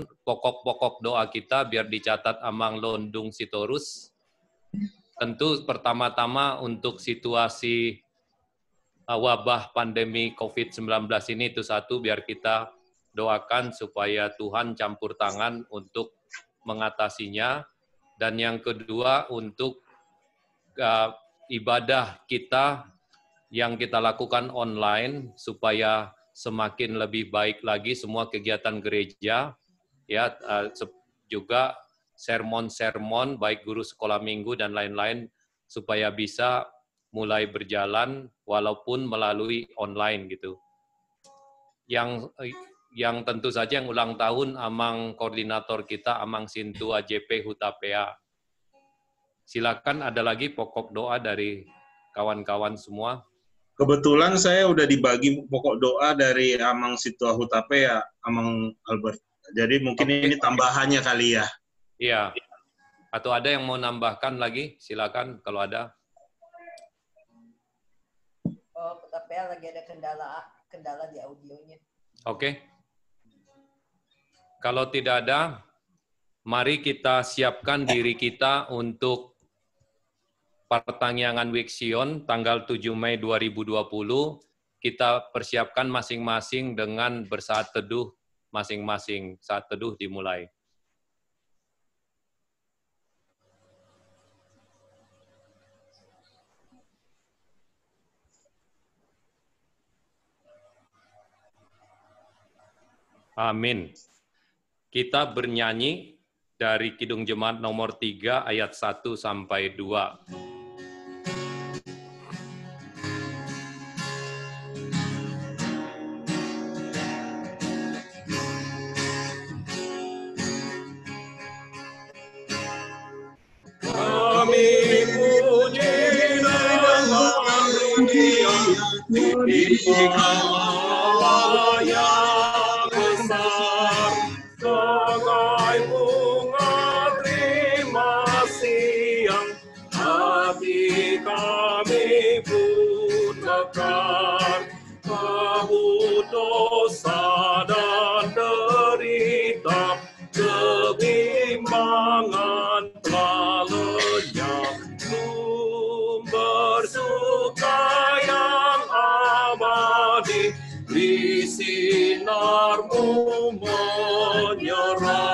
pokok-pokok doa kita biar dicatat amang Londung Sitorus. Tentu pertama-tama untuk situasi wabah pandemi COVID-19 ini itu satu, biar kita doakan supaya Tuhan campur tangan untuk mengatasinya. Dan yang kedua untuk ibadah kita yang kita lakukan online supaya semakin lebih baik lagi semua kegiatan gereja, ya juga sermon-sermon baik guru sekolah minggu dan lain-lain supaya bisa mulai berjalan walaupun melalui online gitu. Yang tentu saja yang ulang tahun amang koordinator kita amang Sintua JP Hutapea. Silakan ada lagi pokok doa dari kawan-kawan semua. Kebetulan saya udah dibagi pokok doa dari Amang Situa Hutapea, Amang Albert. Jadi mungkin ini tambahannya kali ya. Iya. Atau ada yang mau nambahkan lagi? Silakan kalau ada. Oh, Hutapea lagi ada kendala di audionya. Oke. Kalau tidak ada, mari kita siapkan diri kita untuk Pertangyangan Wiksion tanggal 7 Mei 2020, kita persiapkan masing-masing dengan bersaat teduh masing-masing. Saat teduh dimulai. Amin. Kita bernyanyi dari Kidung Jemaat nomor 3 ayat 1 sampai 2. Allah yang besar, sebagai bunga terima siang, hati kami pun mekar, kabut dosa dan derita, kebimbangan telah lenyap, sumber suka yang abadi di sinarmu menyerah.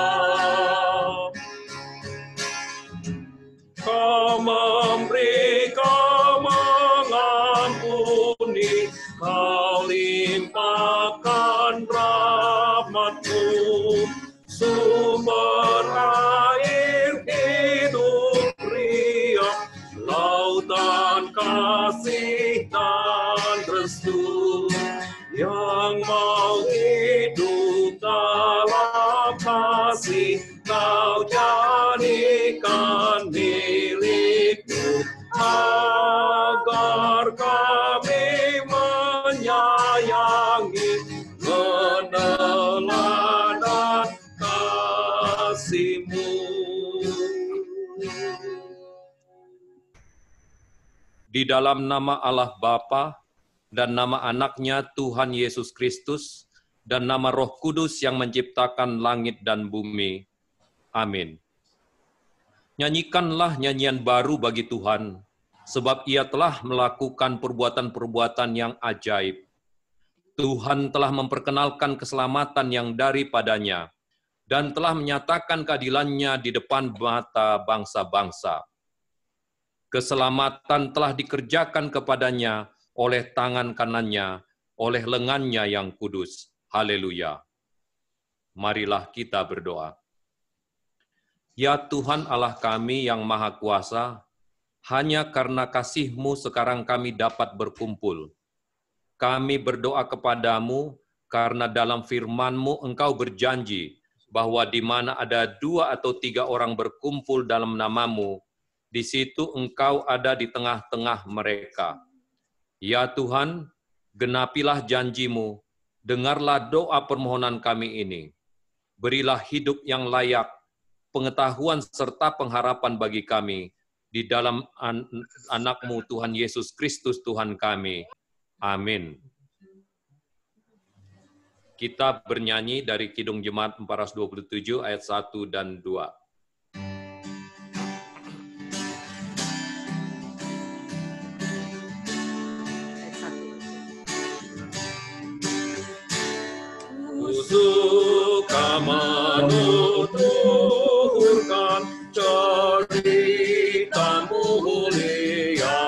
Kau memberi, kau mengampuni, kau limpahkan rahmat-Mu, sumber air hidup riang, lautan kasih dan restu, yang mau hidup dalam kasih, Kau jadikan milik-Mu, agar kami menyayangi, meneladani kasih-Mu. Di dalam nama Allah Bapa dan nama anaknya Tuhan Yesus Kristus dan nama Roh Kudus yang menciptakan langit dan bumi. Amin. Nyanyikanlah nyanyian baru bagi Tuhan, sebab Ia telah melakukan perbuatan-perbuatan yang ajaib. Tuhan telah memperkenalkan keselamatan yang daripadanya, dan telah menyatakan keadilannya di depan mata bangsa-bangsa. Keselamatan telah dikerjakan kepadanya oleh tangan kanannya, oleh lengannya yang kudus. Haleluya. Marilah kita berdoa. Ya Tuhan Allah kami yang Maha Kuasa, hanya karena kasih-Mu sekarang kami dapat berkumpul. Kami berdoa kepadamu karena dalam firman-Mu Engkau berjanji bahwa di mana ada 2 atau 3 orang berkumpul dalam nama-Mu, di situ Engkau ada di tengah-tengah mereka. Ya Tuhan, genapilah janji-Mu, dengarlah doa permohonan kami ini. Berilah hidup yang layak, pengetahuan serta pengharapan bagi kami, di dalam anak-Mu Tuhan Yesus Kristus Tuhan kami. Amin. Kita bernyanyi dari Kidung Jemaat 427 ayat 1 dan 2. Suka menuturkan cerita mulia,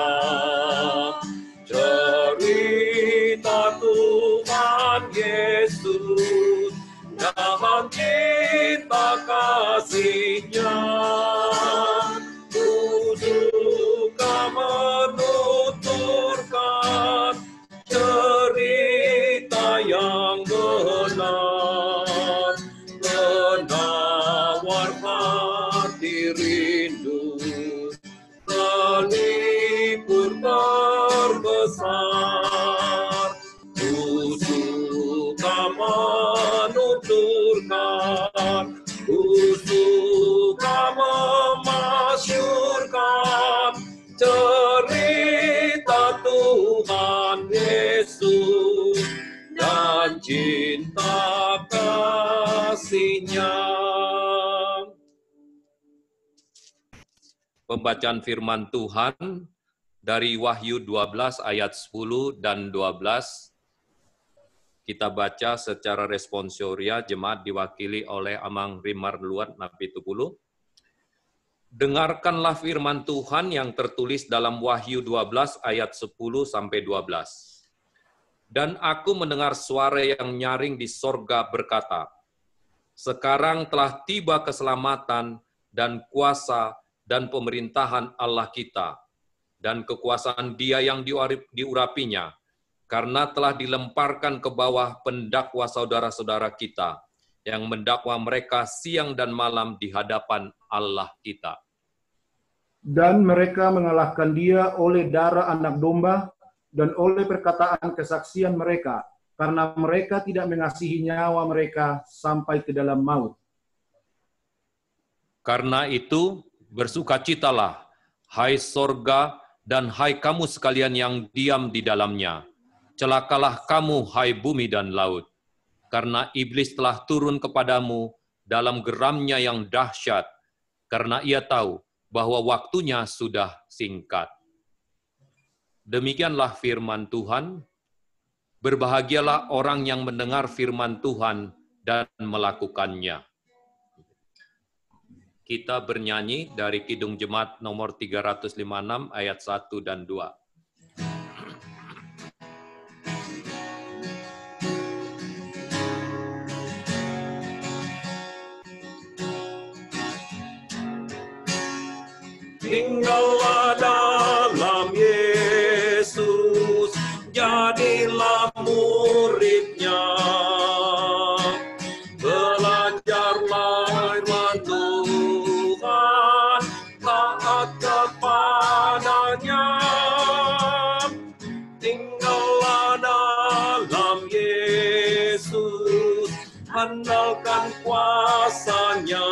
cerita Tuhan Yesus dan cinta kasih-Nya. Suka menuturkan cerita yang benar, penawar hati rindu, pelipur terbesar. Ku suka menuturkan, ku suka memasyurkan cerita Tuhan Yesus dan cinta kasih-Nya. Pembacaan firman Tuhan dari Wahyu 12 ayat 10 dan 12. Kita baca secara responsoria, jemaat diwakili oleh Amang Rimar Luat Napi Tupulu. Dengarkanlah firman Tuhan yang tertulis dalam Wahyu 12 ayat 10 sampai 12. Dan aku mendengar suara yang nyaring di sorga berkata, sekarang telah tiba keselamatan dan kuasa dan pemerintahan Allah kita, dan kekuasaan Dia yang diurapinya, karena telah dilemparkan ke bawah pendakwa saudara-saudara kita, yang mendakwa mereka siang dan malam di hadapan Allah kita. Dan mereka mengalahkan Dia oleh darah anak domba dan oleh perkataan kesaksian mereka, karena mereka tidak mengasihi nyawa mereka sampai ke dalam maut. Karena itu, bersukacitalah, hai sorga, dan hai kamu sekalian yang diam di dalamnya. Celakalah kamu, hai bumi dan laut, karena iblis telah turun kepadamu dalam geramnya yang dahsyat, karena ia tahu bahwa waktunya sudah singkat. Demikianlah firman Tuhan. Berbahagialah orang yang mendengar firman Tuhan dan melakukannya. Kita bernyanyi dari Kidung Jemaat nomor 356 ayat 1 dan 2. Tinggallah dalam Yesus, jadilah murid-Nya. Belajarlah firman Tuhan, taat kepadanya. Tinggallah dalam Yesus, andalkan kuasa-Nya.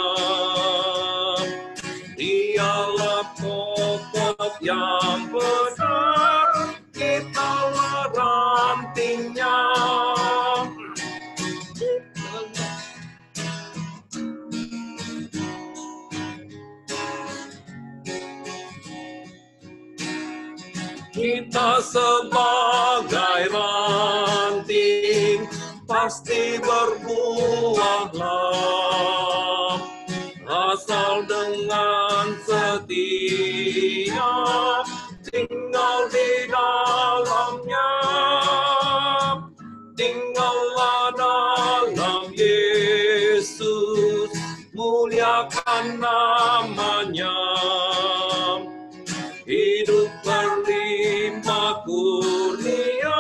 Dialah pokok yang benar, kitalah rantingnya. Kita sebagai ranting pasti berbuahlah, asal dengan setia tinggal di dalamnya. Tinggallah dalam Yesus, muliakan namanya. Hidup berlimpah kurnia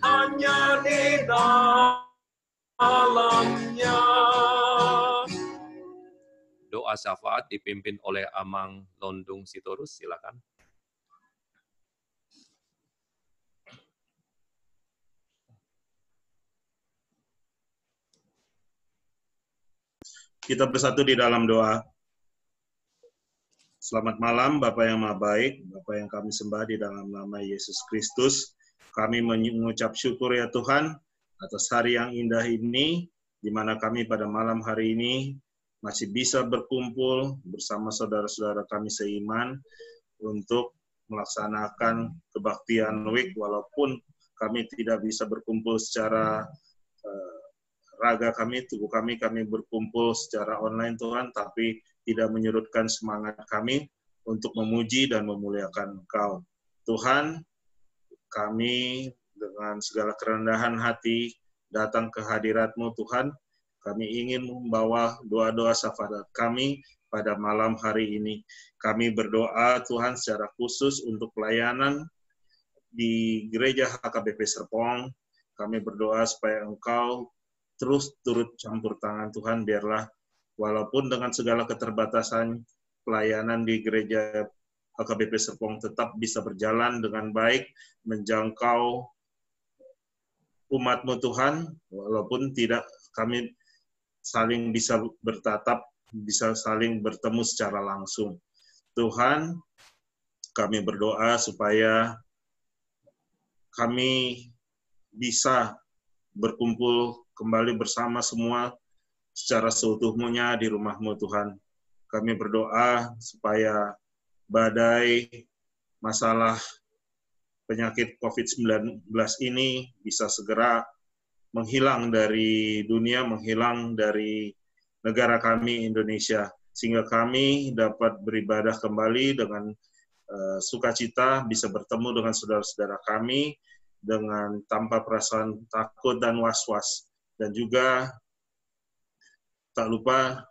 hanya di dalamnya. Doa syafaat dipimpin oleh Amang Londung Sitorus, silakan. Kita bersatu di dalam doa. Selamat malam Bapak yang Maha Baik, Bapak yang kami sembah di dalam nama Yesus Kristus. Kami mengucap syukur ya Tuhan, atas hari yang indah ini, di mana kami pada malam hari ini masih bisa berkumpul bersama saudara-saudara kami seiman untuk melaksanakan kebaktian week, walaupun kami tidak bisa berkumpul secara raga kami, tubuh kami berkumpul secara online Tuhan, tapi tidak menyurutkan semangat kami untuk memuji dan memuliakan Engkau. Tuhan, kami dengan segala kerendahan hati datang ke hadirat-Mu Tuhan. Kami ingin membawa doa-doa syafaat kami pada malam hari ini. Kami berdoa Tuhan secara khusus untuk pelayanan di Gereja HKBP Serpong. Kami berdoa supaya Engkau terus turut campur tangan Tuhan, biarlah walaupun dengan segala keterbatasan pelayanan di Gereja HKBP Serpong tetap bisa berjalan dengan baik, menjangkau umat-Mu Tuhan, walaupun tidak kami saling bisa bertatap, bisa saling bertemu secara langsung. Tuhan, kami berdoa supaya kami bisa berkumpul kembali bersama semua secara seutuhnya di rumah-Mu Tuhan. Kami berdoa supaya badai masalah penyakit COVID-19 ini bisa segera menghilang dari dunia, menghilang dari negara kami Indonesia, sehingga kami dapat beribadah kembali dengan sukacita, bisa bertemu dengan saudara-saudara kami dengan tanpa perasaan takut dan was-was. Dan juga tak lupa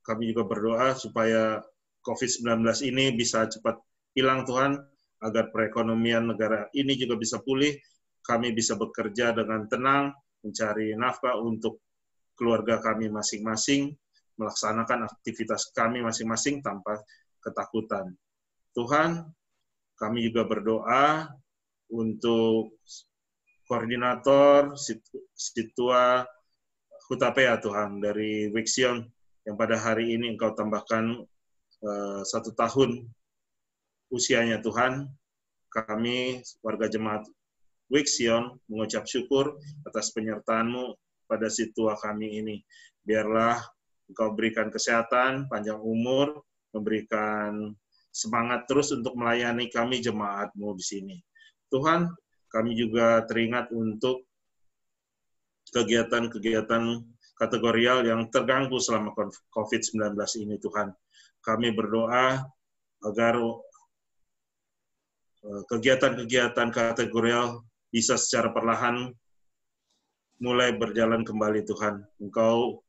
kami juga berdoa supaya COVID-19 ini bisa cepat hilang Tuhan, agar perekonomian negara ini juga bisa pulih, kami bisa bekerja dengan tenang, mencari nafkah untuk keluarga kami masing-masing, melaksanakan aktivitas kami masing-masing tanpa ketakutan. Tuhan, kami juga berdoa untuk koordinator Situa Hutapea Tuhan dari Wixion yang pada hari ini Engkau tambahkan 1 tahun usianya Tuhan. Kami warga jemaat Wixion mengucap syukur atas penyertaan-Mu pada Situa kami ini. Biarlah Engkau berikan kesehatan, panjang umur, memberikan semangat terus untuk melayani kami jemaat-Mu di sini. Tuhan, kami juga teringat untuk kegiatan-kegiatan kategorial yang terganggu selama COVID-19 ini, Tuhan. Kami berdoa agar kegiatan-kegiatan kategorial bisa secara perlahan mulai berjalan kembali, Tuhan. Engkau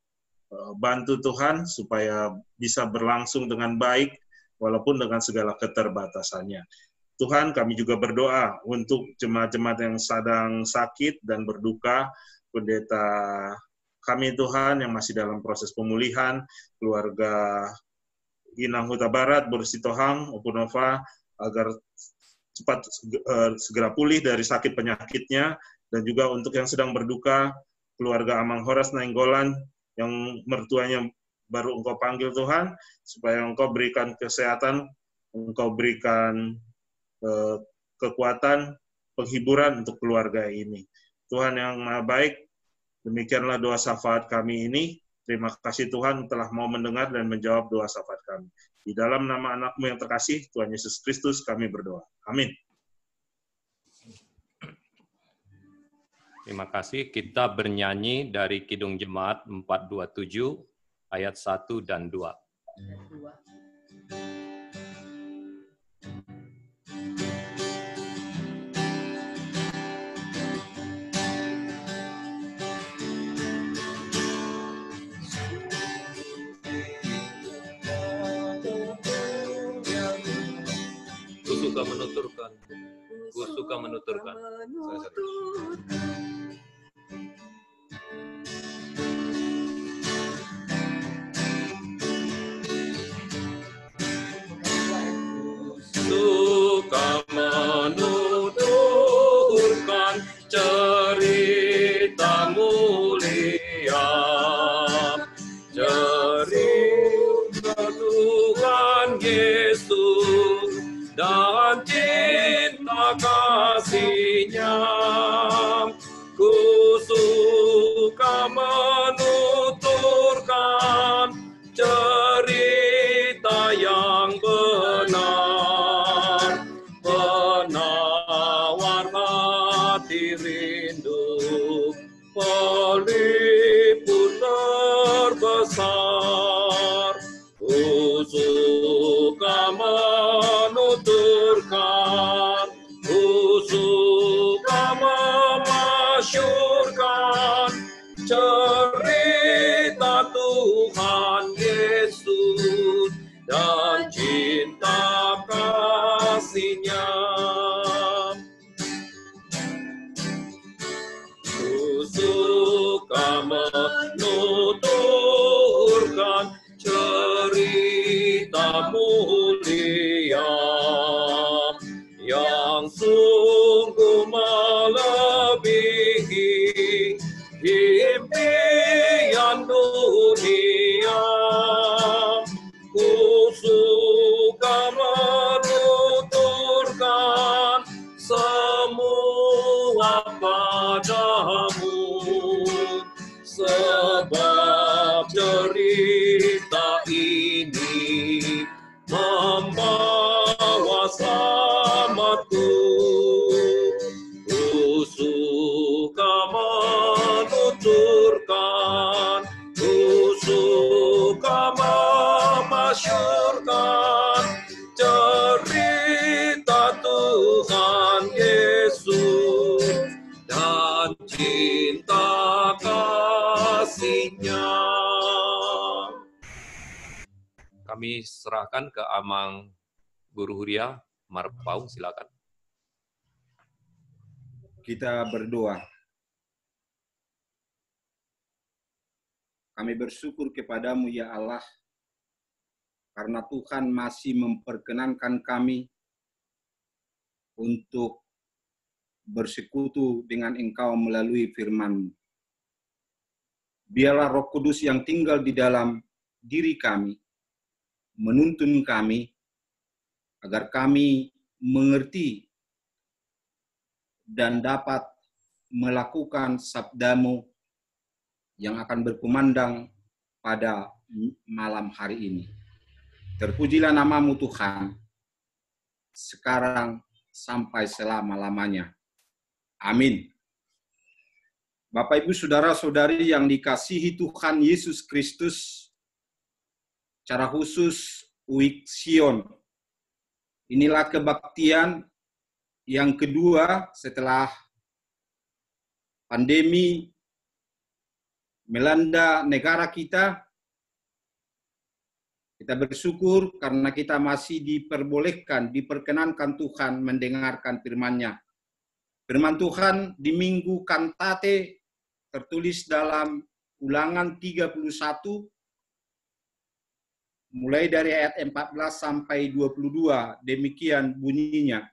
bantu Tuhan supaya bisa berlangsung dengan baik, walaupun dengan segala keterbatasannya. Tuhan, kami juga berdoa untuk jemaat-jemaat yang sedang sakit dan berduka, pendeta kami Tuhan yang masih dalam proses pemulihan, keluarga Inang Huta Barat, Borsitohang, Opunova, agar cepat segera pulih dari sakit penyakitnya, dan juga untuk yang sedang berduka, keluarga Amang Horas Nainggolan, yang mertuanya baru Engkau panggil Tuhan, supaya Engkau berikan kesehatan, Engkau berikan kekuatan, penghiburan untuk keluarga ini. Tuhan yang Maha Baik, demikianlah doa syafaat kami ini. Terima kasih Tuhan telah mau mendengar dan menjawab doa syafaat kami. Di dalam nama anak-Mu yang terkasih, Tuhan Yesus Kristus, kami berdoa. Amin. Terima kasih. Kita bernyanyi dari Kidung Jemaat 427, ayat 1 dan 2. Ku suka menuturkan. Suka menuturkan cerita mulia, cerita Tuhan Yesus dan cinta kasih-Nya besar. Ku suka menuturkan, ku suka memasyurkan cerita Tuhan Yesus dan cinta kasih-Nya. Ku suka menuturkan cerita mulia yang sungguh melebihi impian dunia. Ku suka menuturkan semua padamu, sebab cerita ini membawa selamatku. Ku suka menuturkan, ku suka memasyurkan cerita Tuhan Yesus dan cinta kasih-Nya. Kami serahkan ke Amang Guru Huria Marpau, silakan. Kita berdoa. Kami bersyukur kepadamu ya Allah, karena Tuhan masih memperkenankan kami untuk bersekutu dengan Engkau melalui firman-Mu. Biarlah Roh Kudus yang tinggal di dalam diri kami menuntun kami agar kami mengerti dan dapat melakukan sabda-Mu yang akan berkumandang pada malam hari ini. Terpujilah nama-Mu Tuhan, sekarang sampai selama-lamanya. Amin. Bapak, Ibu, Saudara-saudari yang dikasihi Tuhan Yesus Kristus, secara khusus UIK Sion. Inilah kebaktian yang kedua setelah pandemi melanda negara kita. Kita bersyukur karena kita masih diperkenankan Tuhan mendengarkan firman-Nya. Firman Tuhan di Minggu Kantate tertulis dalam Ulangan 31, mulai dari ayat 14 sampai 22, demikian bunyinya.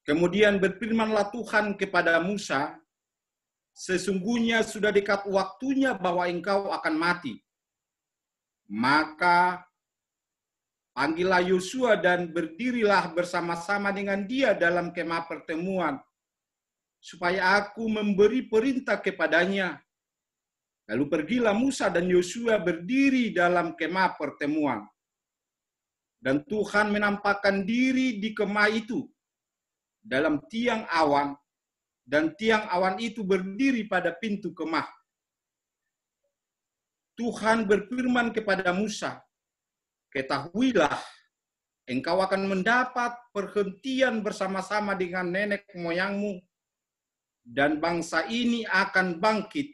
Kemudian berfirmanlah Tuhan kepada Musa, sesungguhnya sudah dekat waktunya bahwa engkau akan mati. Maka panggillah Yosua dan berdirilah bersama-sama dengan dia dalam kemah pertemuan, supaya aku memberi perintah kepadanya. Lalu pergilah Musa dan Yosua berdiri dalam kemah pertemuan. Dan Tuhan menampakkan diri di kemah itu dalam tiang awan, dan tiang awan itu berdiri pada pintu kemah. Tuhan berfirman kepada Musa, ketahuilah, engkau akan mendapat perhentian bersama-sama dengan nenek moyangmu, dan bangsa ini akan bangkit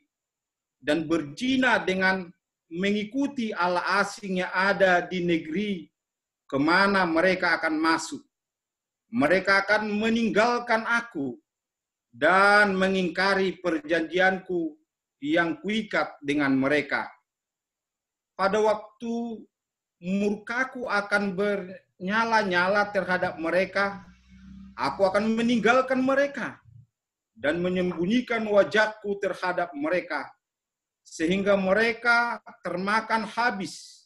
dan berzina dengan mengikuti Allah asing yang ada di negeri kemana mereka akan masuk. Mereka akan meninggalkan aku dan mengingkari perjanjianku yang kuikat dengan mereka. Pada waktu murkaku akan bernyala-nyala terhadap mereka, aku akan meninggalkan mereka dan menyembunyikan wajahku terhadap mereka, sehingga mereka termakan habis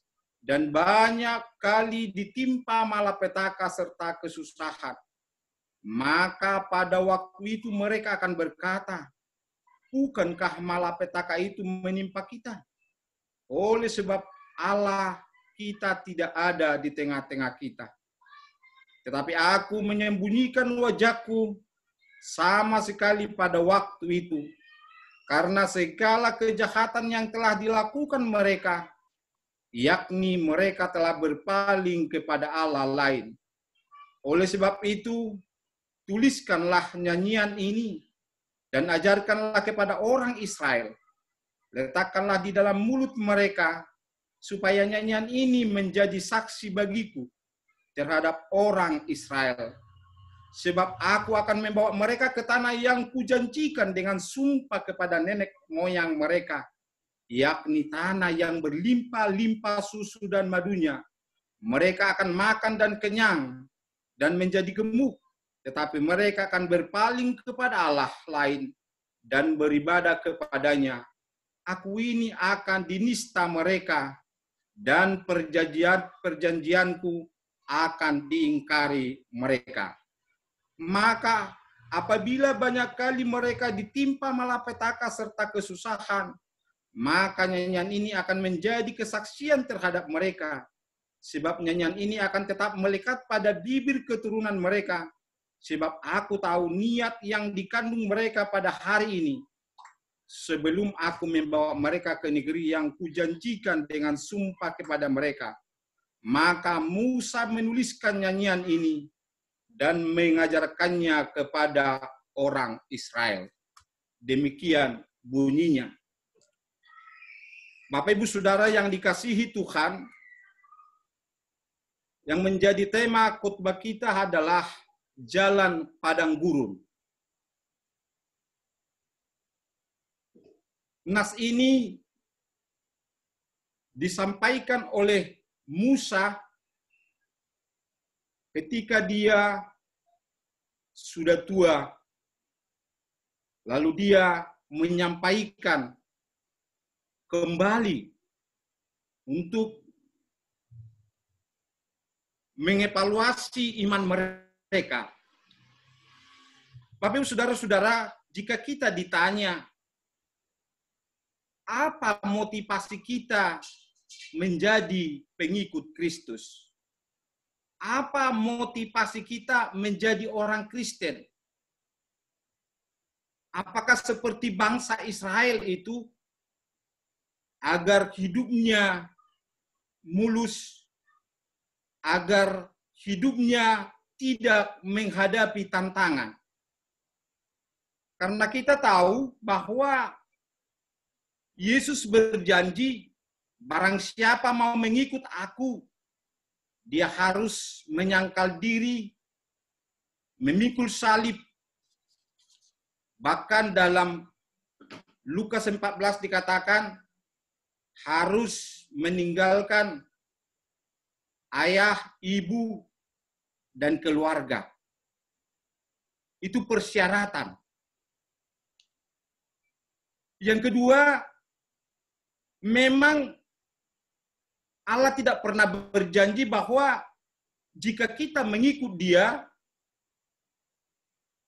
dan banyak kali ditimpa malapetaka serta kesusahan. Maka pada waktu itu mereka akan berkata, bukankah malapetaka itu menimpa kita? Oleh sebab Allah kita tidak ada di tengah-tengah kita. Tetapi aku menyembunyikan wajahku sama sekali pada waktu itu, karena segala kejahatan yang telah dilakukan mereka, yakni mereka telah berpaling kepada Allah lain. Oleh sebab itu, tuliskanlah nyanyian ini dan ajarkanlah kepada orang Israel. Letakkanlah di dalam mulut mereka, supaya nyanyian ini menjadi saksi bagiku terhadap orang Israel. Sebab aku akan membawa mereka ke tanah yang kujanjikan dengan sumpah kepada nenek moyang mereka, yakni tanah yang berlimpah-limpah susu dan madunya. Mereka akan makan dan kenyang dan menjadi gemuk, tetapi mereka akan berpaling kepada Allah lain dan beribadah kepadanya. Aku ini akan dinista mereka, dan perjanjianku akan diingkari mereka. Maka apabila banyak kali mereka ditimpa malapetaka serta kesusahan, maka nyanyian ini akan menjadi kesaksian terhadap mereka. Sebab nyanyian ini akan tetap melekat pada bibir keturunan mereka. Sebab aku tahu niat yang dikandung mereka pada hari ini, sebelum aku membawa mereka ke negeri yang kujanjikan dengan sumpah kepada mereka. Maka Musa menuliskan nyanyian ini dan mengajarkannya kepada orang Israel. Demikian bunyinya. Bapak Ibu Saudara yang dikasihi Tuhan, yang menjadi tema khotbah kita adalah jalan padang gurun. Nas ini disampaikan oleh Musa ketika dia sudah tua, lalu dia menyampaikan kembali untuk mengevaluasi iman mereka. Bapak Ibu Saudara-saudara, jika kita ditanya apa motivasi kita menjadi pengikut Kristus? Apa motivasi kita menjadi orang Kristen? Apakah seperti bangsa Israel itu agar hidupnya mulus, agar hidupnya tidak menghadapi tantangan? Karena kita tahu bahwa Yesus berjanji, barang siapa mau mengikut aku, dia harus menyangkal diri, memikul salib. Bahkan dalam Lukas 14 dikatakan, harus meninggalkan ayah, ibu, dan keluarga. Itu persyaratan. Yang kedua, memang Allah tidak pernah berjanji bahwa jika kita mengikut Dia,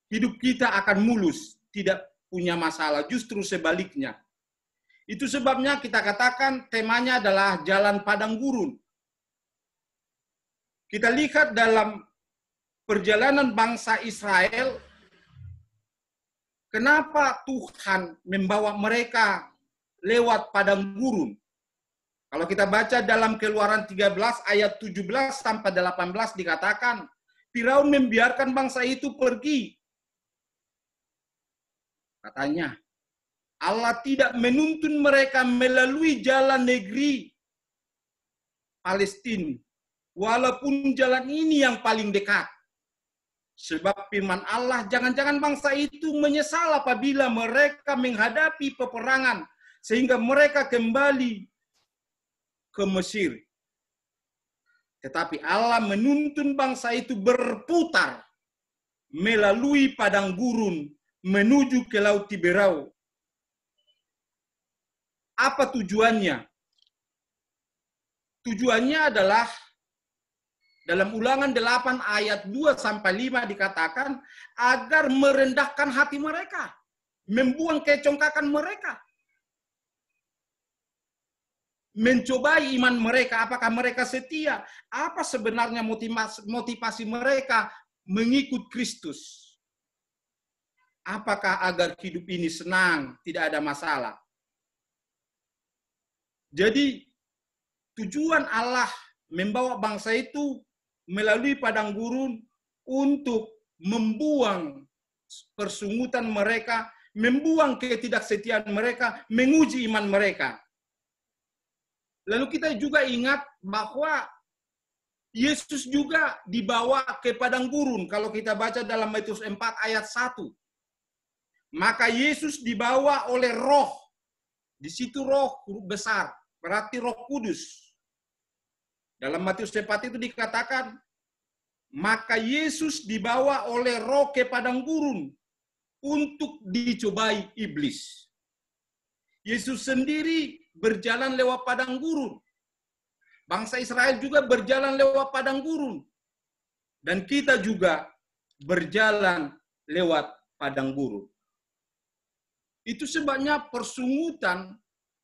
hidup kita akan mulus, tidak punya masalah. Justru sebaliknya. Itu sebabnya kita katakan temanya adalah jalan padang gurun. Kita lihat dalam perjalanan bangsa Israel, kenapa Tuhan membawa mereka lewat padang gurun? Kalau kita baca dalam Keluaran 13 ayat 17 sampai 18 dikatakan, Firaun membiarkan bangsa itu pergi. Katanya, Allah tidak menuntun mereka melalui jalan negeri Palestina, walaupun jalan ini yang paling dekat. Sebab firman Allah, jangan-jangan bangsa itu menyesal apabila mereka menghadapi peperangan, sehingga mereka kembali ke Mesir. Tetapi Allah menuntun bangsa itu berputar melalui padang gurun menuju ke Laut Tiberau. Apa tujuannya? Tujuannya adalah dalam Ulangan 8 ayat 2 sampai 5 dikatakan agar merendahkan hati mereka, membuang kecongkakan mereka. Mencobai iman mereka, apakah mereka setia? Apa sebenarnya motivasi mereka mengikut Kristus? Apakah agar hidup ini senang, tidak ada masalah? Jadi tujuan Allah membawa bangsa itu melalui padang gurun untuk membuang persungutan mereka, membuang ketidaksetiaan mereka, menguji iman mereka. Lalu kita juga ingat bahwa Yesus juga dibawa ke padang gurun. Kalau kita baca dalam Matius 4 ayat 1. Maka Yesus dibawa oleh Roh. Di situ Roh besar, berarti Roh Kudus. Dalam Matius 4 itu dikatakan, maka Yesus dibawa oleh Roh ke padang gurun untuk dicobai iblis. Yesus sendiri berjalan lewat padang gurun. Bangsa Israel juga berjalan lewat padang gurun. Dan kita juga berjalan lewat padang gurun. Itu sebabnya persungutan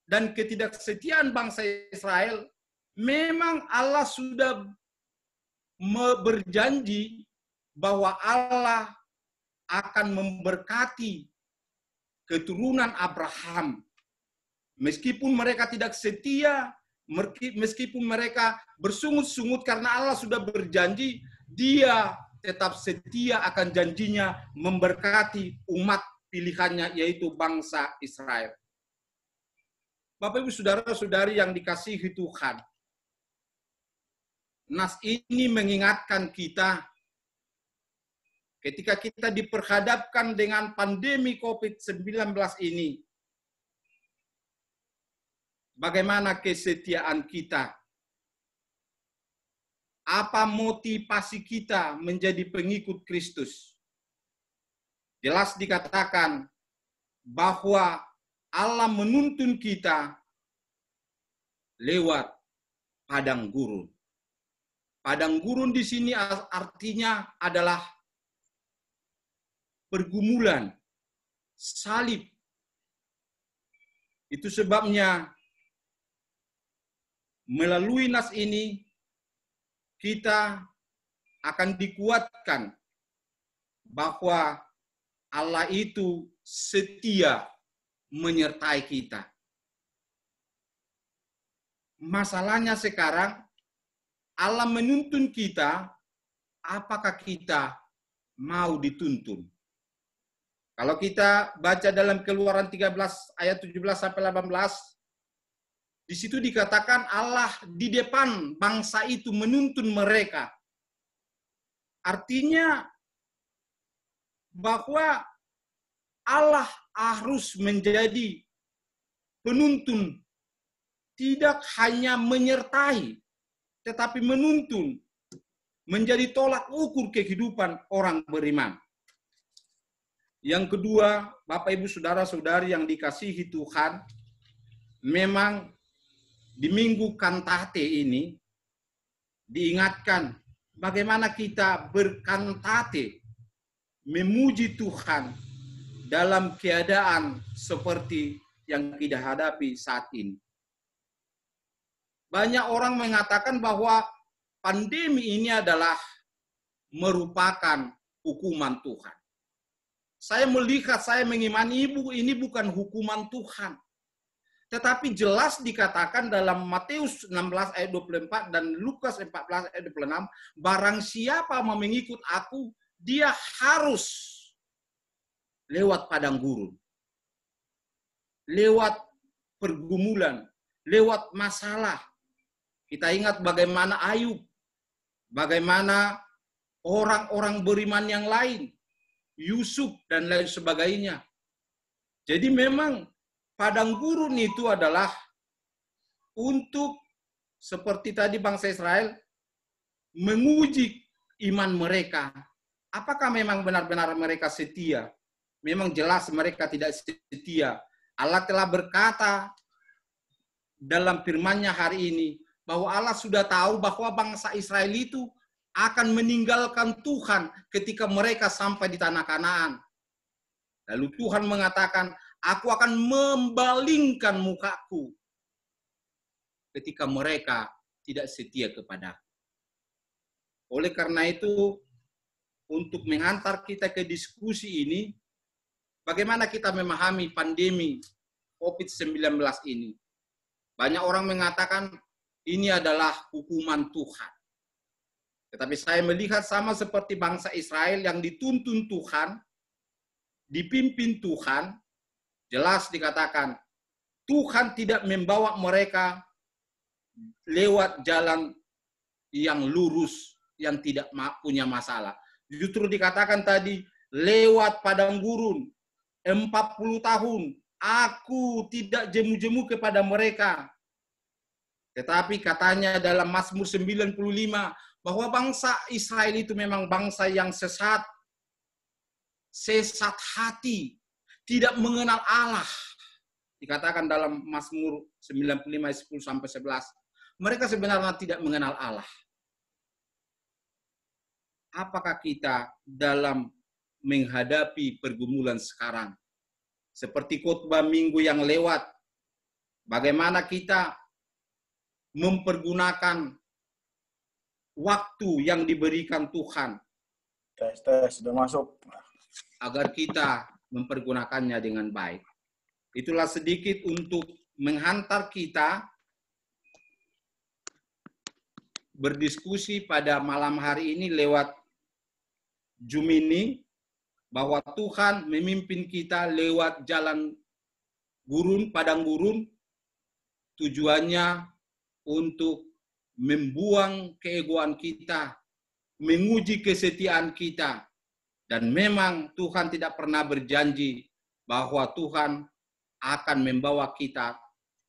dan ketidaksetiaan bangsa Israel, memang Allah sudah berjanji bahwa Allah akan memberkati keturunan Abraham. Meskipun mereka tidak setia, meskipun mereka bersungut-sungut karena Allah sudah berjanji, Dia tetap setia akan janjinya memberkati umat pilihannya, yaitu bangsa Israel. Bapak Ibu saudara-saudari yang dikasihi Tuhan, nas ini mengingatkan kita ketika kita diperhadapkan dengan pandemi COVID-19 ini, bagaimana kesetiaan kita? Apa motivasi kita menjadi pengikut Kristus? Jelas dikatakan bahwa Allah menuntun kita lewat padang gurun. Padang gurun di sini artinya adalah pergumulan, salib. Itu sebabnya melalui nas ini kita akan dikuatkan bahwa Allah itu setia menyertai kita. Masalahnya sekarang, Allah menuntun kita, apakah kita mau dituntun? Kalau kita baca dalam Keluaran 13 ayat 17 sampai 18, di situ dikatakan Allah di depan bangsa itu menuntun mereka. Artinya bahwa Allah harus menjadi penuntun, tidak hanya menyertai, tetapi menuntun, menjadi tolak ukur kehidupan orang beriman. Yang kedua, Bapak Ibu saudara-saudari yang dikasihi Tuhan, memang di Minggu Kantate ini diingatkan bagaimana kita berkantate, memuji Tuhan dalam keadaan seperti yang kita hadapi saat ini. Banyak orang mengatakan bahwa pandemi ini adalah merupakan hukuman Tuhan. Saya melihat, saya mengimani ini bukan hukuman Tuhan. Tetapi jelas dikatakan dalam Matius 16 ayat 24 dan Lukas 14 ayat 26, barang siapa mau mengikut aku, dia harus lewat padang gurun, lewat pergumulan, lewat masalah. Kita ingat bagaimana Ayub, bagaimana orang-orang beriman yang lain, Yusuf dan lain sebagainya. Jadi memang padang gurun itu adalah untuk seperti tadi bangsa Israel menguji iman mereka. Apakah memang benar-benar mereka setia? Memang jelas mereka tidak setia. Allah telah berkata dalam firman-Nya hari ini bahwa Allah sudah tahu bahwa bangsa Israel itu akan meninggalkan Tuhan ketika mereka sampai di tanah Kanaan. Lalu Tuhan mengatakan, aku akan membalingkan mukaku ketika mereka tidak setia kepadaku. Oleh karena itu, untuk menghantar kita ke diskusi ini, bagaimana kita memahami pandemi COVID-19 ini? Banyak orang mengatakan ini adalah hukuman Tuhan. Tetapi saya melihat sama seperti bangsa Israel yang dituntun Tuhan, dipimpin Tuhan, jelas dikatakan Tuhan tidak membawa mereka lewat jalan yang lurus, yang tidak punya masalah. Justru dikatakan tadi, lewat padang gurun, 40 tahun, aku tidak jemu-jemu kepada mereka. Tetapi katanya dalam Mazmur 95, bahwa bangsa Israel itu memang bangsa yang sesat hati, tidak mengenal Allah. Dikatakan dalam Mazmur 95 10-11, mereka sebenarnya tidak mengenal Allah. Apakah kita dalam menghadapi pergumulan sekarang? Seperti khotbah minggu yang lewat, bagaimana kita mempergunakan waktu yang diberikan Tuhan. Tes, sudah masuk. Agar kita mempergunakannya dengan baik. Itulah sedikit untuk menghantar kita berdiskusi pada malam hari ini lewat Zoom ini, bahwa Tuhan memimpin kita lewat jalan gurun, padang gurun, tujuannya untuk membuang keegoan kita, menguji kesetiaan kita. Dan memang Tuhan tidak pernah berjanji bahwa Tuhan akan membawa kita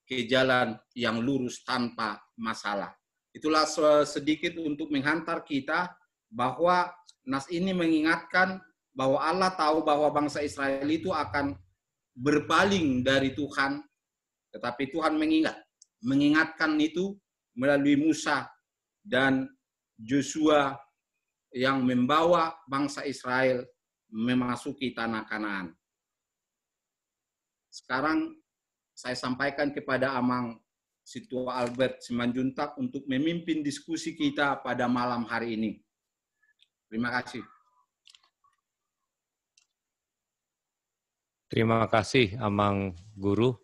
ke jalan yang lurus tanpa masalah. Itulah sedikit untuk menghantar kita bahwa nas ini mengingatkan bahwa Allah tahu bahwa bangsa Israel itu akan berpaling dari Tuhan. Tetapi Tuhan mengingatkan itu melalui Musa dan Joshua yang membawa bangsa Israel memasuki tanah Kanaan. Sekarang saya sampaikan kepada Amang Situa Albert Simanjuntak untuk memimpin diskusi kita pada malam hari ini. Terima kasih. Terima kasih, Amang Guru.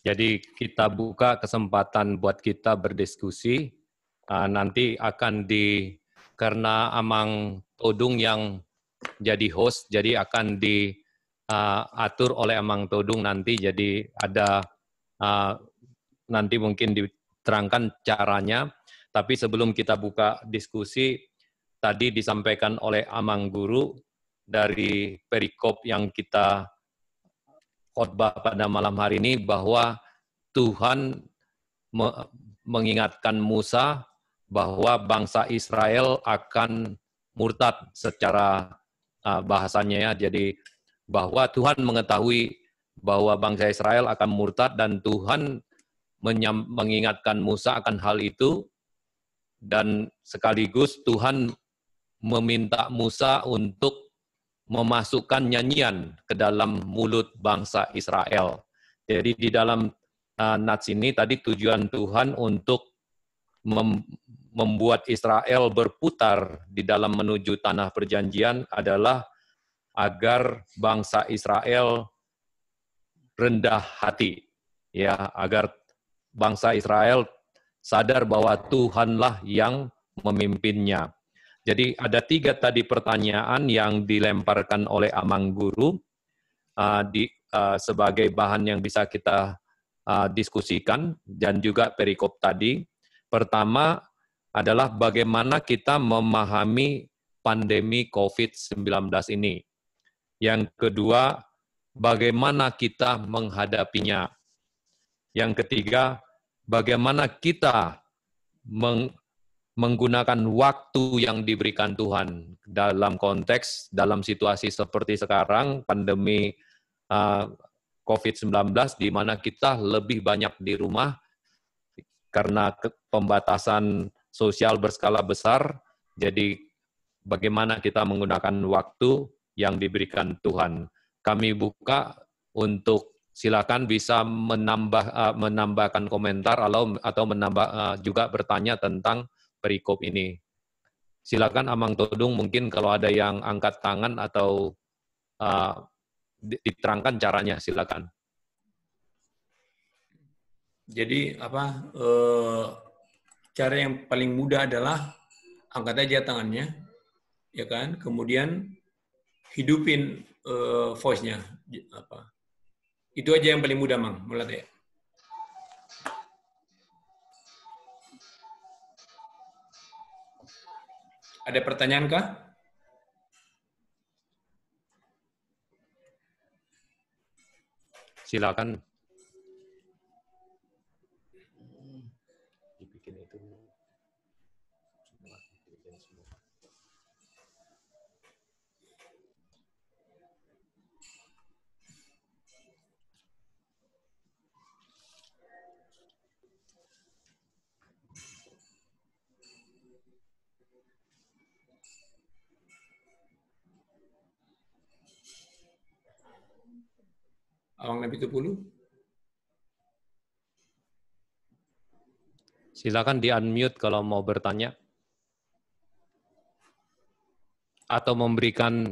Jadi kita buka kesempatan buat kita berdiskusi. Nanti akan karena Amang Todung yang jadi host, jadi akan diatur oleh Amang Todung nanti. Jadi ada nanti mungkin diterangkan caranya. Tapi sebelum kita buka diskusi, tadi disampaikan oleh Amang Guru dari perikop yang kita khotbah pada malam hari ini bahwa Tuhan mengingatkan Musa bahwa bangsa Israel akan murtad secara bahasanya ya. Jadi bahwa Tuhan mengetahui bahwa bangsa Israel akan murtad dan Tuhan mengingatkan Musa akan hal itu, dan sekaligus Tuhan meminta Musa untuk memasukkan nyanyian ke dalam mulut bangsa Israel. Jadi di dalam nats ini tadi tujuan Tuhan untuk membuat Israel berputar di dalam menuju tanah perjanjian adalah agar bangsa Israel rendah hati, ya, agar bangsa Israel sadar bahwa Tuhanlah yang memimpinnya. Jadi ada 3 tadi pertanyaan yang dilemparkan oleh Amang Guru sebagai bahan yang bisa kita diskusikan, dan juga perikop tadi. Pertama adalah bagaimana kita memahami pandemi COVID-19 ini. Yang kedua, bagaimana kita menghadapinya. Yang ketiga, bagaimana kita menggunakan waktu yang diberikan Tuhan dalam konteks, dalam situasi seperti sekarang, pandemi COVID-19, di mana kita lebih banyak di rumah karena pembatasan sosial berskala besar. Jadi bagaimana kita menggunakan waktu yang diberikan Tuhan. Kami buka untuk silakan bisa menambahkan komentar atau menambah juga bertanya tentang perikop ini. Silakan Amang Todung, mungkin kalau ada yang angkat tangan atau diterangkan caranya, silakan. Jadi cara yang paling mudah adalah angkat aja tangannya, ya kan? Kemudian hidupin voice-nya. Itu aja yang paling mudah, Mang. Mulai. Ada pertanyaan kah? Silakan. Awang Nabi Tupulu. Silakan di-unmute kalau mau bertanya. Atau memberikan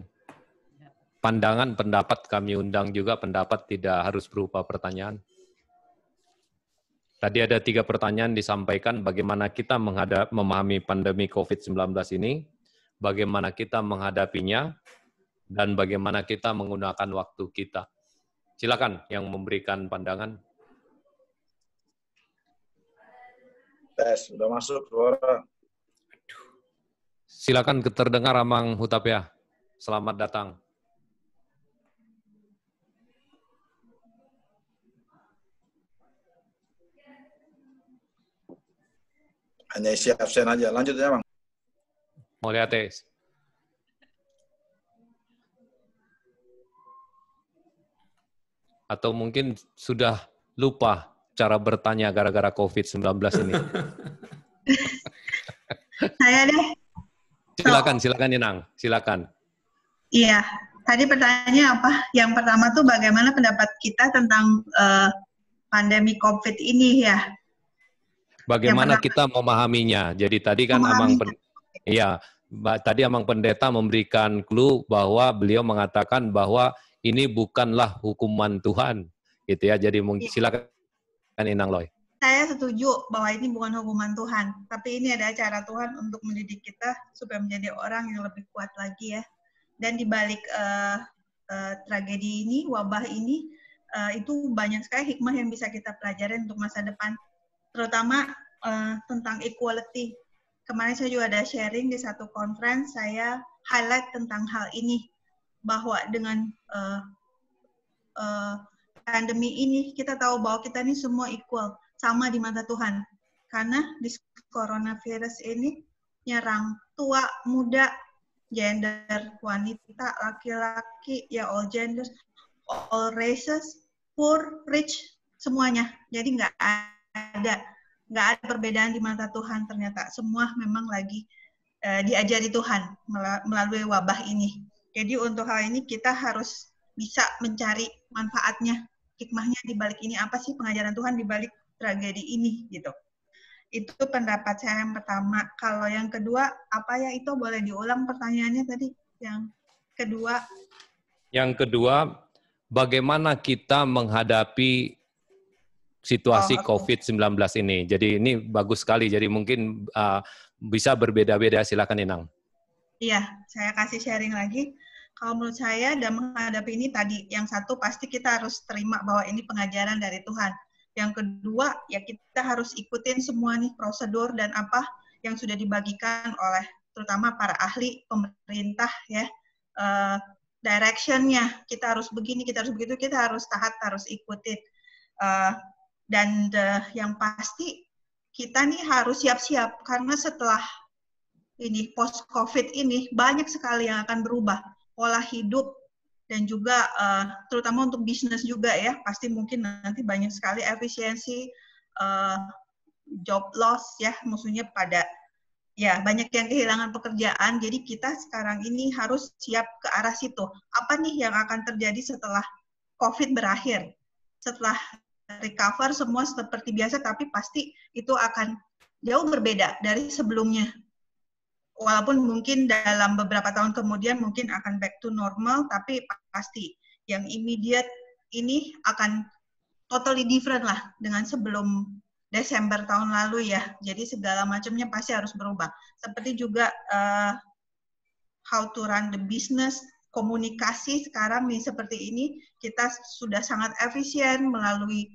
pandangan, pendapat, kami undang juga pendapat, tidak harus berupa pertanyaan. Tadi ada 3 pertanyaan disampaikan, bagaimana kita memahami pandemi COVID-19 ini, bagaimana kita menghadapinya, dan bagaimana kita menggunakan waktu kita. Silakan yang memberikan pandangan. Tes, sudah masuk suara. Silakan terdengar Amang Hutapea. Selamat datang. Hanya isi absen aja. Lanjut ya, Bang. Mau lihat tes. Atau mungkin sudah lupa cara bertanya gara-gara COVID-19 ini. Saya deh. Silakan Inang, silakan. Iya, tadi pertanyaannya apa? Yang pertama tuh bagaimana pendapat kita tentang pandemi COVID ini ya? Bagaimana kita memahaminya? Jadi tadi kan tadi Amang Pendeta memberikan clue bahwa beliau mengatakan bahwa ini bukanlah hukuman Tuhan, gitu ya. Jadi mungkin silakan Inang Loy. Saya setuju bahwa ini bukan hukuman Tuhan, tapi ini ada cara Tuhan untuk mendidik kita supaya menjadi orang yang lebih kuat lagi ya. Dan di balik tragedi ini, wabah ini, itu banyak sekali hikmah yang bisa kita pelajari untuk masa depan, terutama tentang equality. Kemarin saya juga ada sharing di satu conference, saya highlight tentang hal ini, bahwa dengan pandemi ini kita tahu bahwa kita ini semua equal, sama di mata Tuhan. Karena di coronavirus ini nyerang tua, muda, gender, wanita, laki-laki, ya all genders, all races, poor, rich, semuanya. Jadi nggak ada perbedaan di mata Tuhan ternyata. Semua memang lagi diajari Tuhan melalui wabah ini. Jadi untuk hal ini kita harus bisa mencari manfaatnya, hikmahnya di balik ini, apa sih pengajaran Tuhan di balik tragedi ini gitu. Itu pendapat saya yang pertama. Kalau yang kedua, apa ya itu boleh diulang pertanyaannya tadi? Yang kedua. Yang kedua, bagaimana kita menghadapi situasi COVID-19 ini? Jadi ini bagus sekali. Jadi mungkin bisa berbeda-beda. Silakan Inang. Iya, saya kasih sharing lagi. Kalau menurut saya dalam menghadapi ini tadi, yang satu pasti kita harus terima bahwa ini pengajaran dari Tuhan. Yang kedua, ya kita harus ikutin semua nih prosedur dan apa yang sudah dibagikan oleh terutama para ahli, pemerintah ya, direction-nya. Kita harus begini, kita harus begitu, kita harus taat, harus ikutin. Dan yang pasti kita nih harus siap-siap karena setelah ini post-COVID ini banyak sekali yang akan berubah pola hidup dan juga terutama untuk bisnis juga ya, pasti mungkin nanti banyak sekali efisiensi, job loss ya, maksudnya pada ya banyak yang kehilangan pekerjaan. Jadi kita sekarang ini harus siap ke arah situ. Apa nih yang akan terjadi setelah COVID berakhir? Setelah recover semua seperti biasa, tapi pasti itu akan jauh berbeda dari sebelumnya. Walaupun mungkin dalam beberapa tahun kemudian mungkin akan back to normal, tapi pasti yang immediate ini akan totally different lah dengan sebelum Desember tahun lalu ya. Jadi segala macamnya pasti harus berubah. Seperti juga how to run the business, komunikasi sekarang nih seperti ini, kita sudah sangat efisien melalui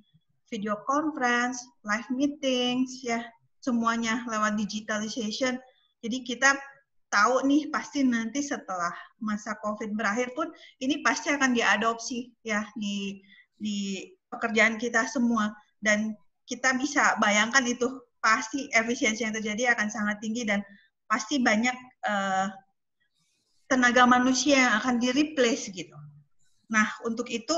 video conference, live meetings, ya semuanya lewat digitalization. Jadi kita tahu nih pasti nanti setelah masa COVID berakhir pun ini pasti akan diadopsi ya di pekerjaan kita semua, dan kita bisa bayangkan itu pasti efisiensi yang terjadi akan sangat tinggi dan pasti banyak tenaga manusia yang akan di-replace gitu. Nah, untuk itu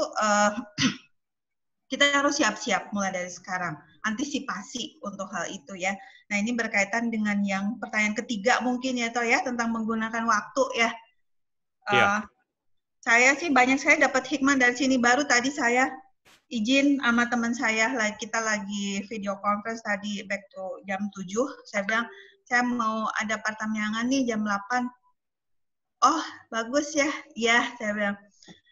kita harus siap-siap mulai dari sekarang, antisipasi untuk hal itu ya. Nah, ini berkaitan dengan yang pertanyaan ketiga mungkin ya, Toh ya, tentang menggunakan waktu ya. Saya sih saya dapat hikmah dari sini. Baru tadi saya izin sama teman saya, kita lagi video conference tadi back to jam 7. Saya bilang, saya mau ada partamyangan nih jam 8. Oh, bagus ya. Ya, saya bilang.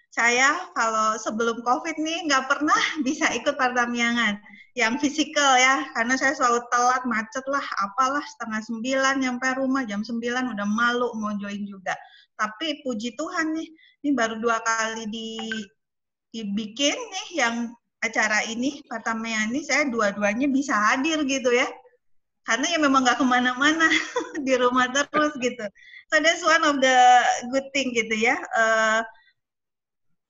Saya kalau sebelum COVID nih nggak pernah bisa ikut partamyangan yang fisikal ya, karena saya selalu telat, macet lah, apalah, 8:30 nyampe rumah, jam 9 udah malu mau join juga. Tapi puji Tuhan nih, ini baru 2 kali dibikin nih yang acara ini, partamyangan ini, saya dua-duanya bisa hadir gitu ya. Karena ya memang nggak kemana-mana, di rumah terus gitu. So that's one of the good thing gitu ya.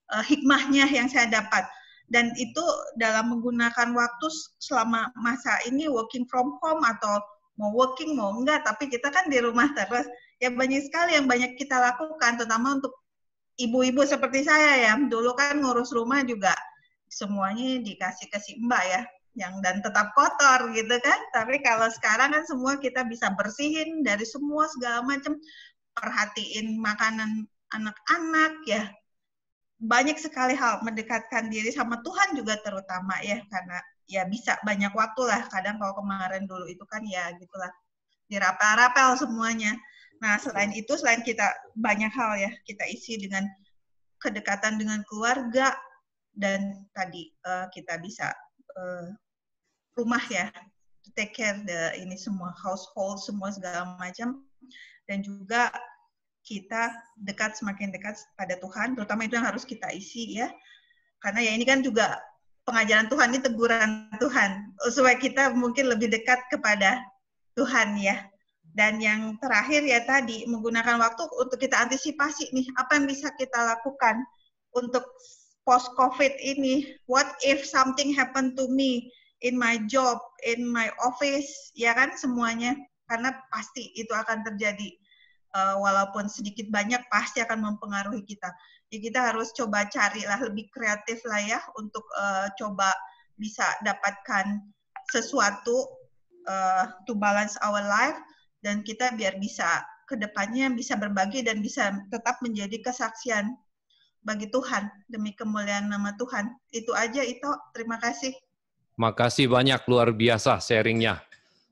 Hikmahnya yang saya dapat, dan itu dalam menggunakan waktu selama masa ini working from home atau mau working mau enggak, tapi kita kan di rumah terus ya, banyak sekali yang banyak kita lakukan, terutama untuk ibu-ibu seperti saya ya, dulu kan ngurus rumah juga semuanya dikasih ke si mbak ya, yang dan tetap kotor gitu kan, tapi kalau sekarang kan semua kita bisa bersihin dari semua segala macam, perhatiin makanan anak-anak ya. Banyak sekali hal mendekatkan diri sama Tuhan juga terutama ya, karena ya bisa banyak waktu lah. Kadang kalau kemarin dulu itu kan ya gitulah, dirapel-rapel semuanya. Nah selain itu, selain kita banyak hal ya kita isi dengan kedekatan dengan keluarga, dan tadi kita bisa rumah ya, take care ini semua household semua segala macam, dan juga kita semakin dekat pada Tuhan, terutama itu yang harus kita isi ya. Karena ya ini kan juga pengajaran Tuhan, ini teguran Tuhan, supaya kita mungkin lebih dekat kepada Tuhan ya. Dan yang terakhir ya tadi, menggunakan waktu untuk kita antisipasi nih, apa yang bisa kita lakukan untuk post-COVID ini. What if something happen to me in my job, in my office, ya kan semuanya. Karena pasti itu akan terjadi. Walaupun sedikit banyak pasti akan mempengaruhi kita. Jadi kita harus coba carilah lebih kreatif lah ya untuk coba bisa dapatkan sesuatu to balance our life, dan kita biar bisa kedepannya bisa berbagi dan bisa tetap menjadi kesaksian bagi Tuhan demi kemuliaan nama Tuhan. Itu aja itu. Terima kasih. Makasih banyak, luar biasa sharingnya.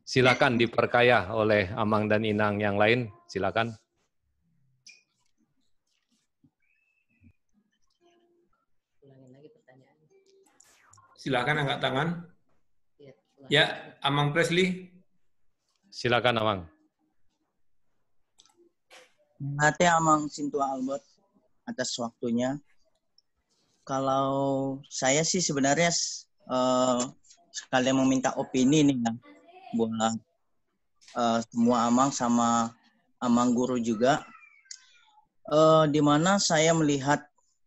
Silakan diperkaya oleh Amang dan Inang yang lain. Silakan. Silakan angkat tangan. Ya, Amang Presley. Silakan Amang. Terima Amang Sintua Albert atas waktunya. Kalau saya sih sebenarnya sekalian meminta opini nih ya, buat semua Amang sama Amang Guru juga, di mana saya melihat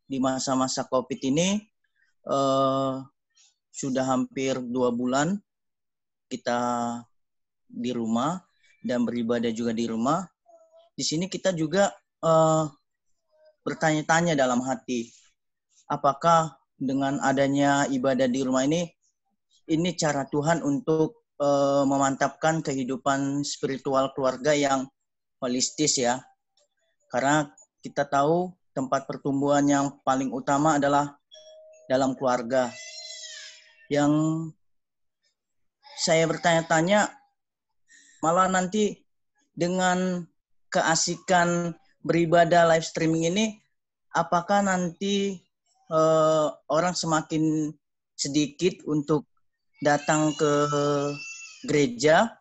di masa-masa COVID ini sudah hampir 2 bulan kita di rumah dan beribadah juga di rumah. Di sini kita juga bertanya-tanya dalam hati, apakah dengan adanya ibadah di rumah ini cara Tuhan untuk memantapkan kehidupan spiritual keluarga yang holistis ya. Karena kita tahu tempat pertumbuhan yang paling utama adalah dalam keluarga. Yang saya bertanya-tanya, malah nanti dengan keasikan beribadah live streaming ini, apakah nanti orang semakin sedikit untuk datang ke gereja,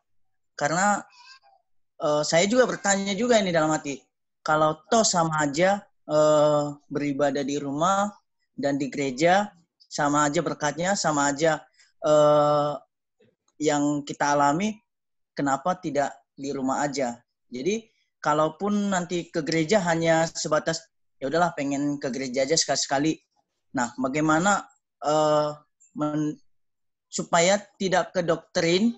karena saya juga bertanya juga ini dalam hati, kalau toh sama aja beribadah di rumah dan di gereja, sama aja berkatnya, sama aja yang kita alami, kenapa tidak di rumah aja? Jadi kalaupun nanti ke gereja hanya sebatas ya udahlah pengen ke gereja aja sekali-sekali. Nah, bagaimana supaya tidak ke doktrin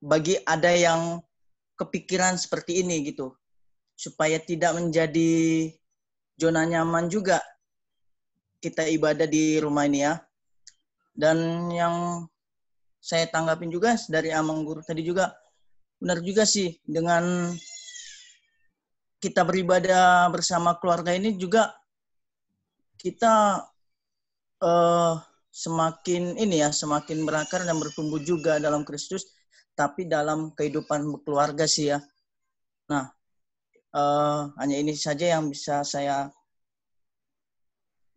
bagi ada yang kepikiran seperti ini gitu, supaya tidak menjadi zona nyaman juga kita ibadah di rumah ini ya. Dan yang saya tanggapin juga dari Amang Guru tadi juga, benar juga sih, dengan kita beribadah bersama keluarga ini juga kita semakin berakar dan bertumbuh juga dalam Kristus, tapi dalam kehidupan keluarga sih ya. Nah, hanya ini saja yang bisa saya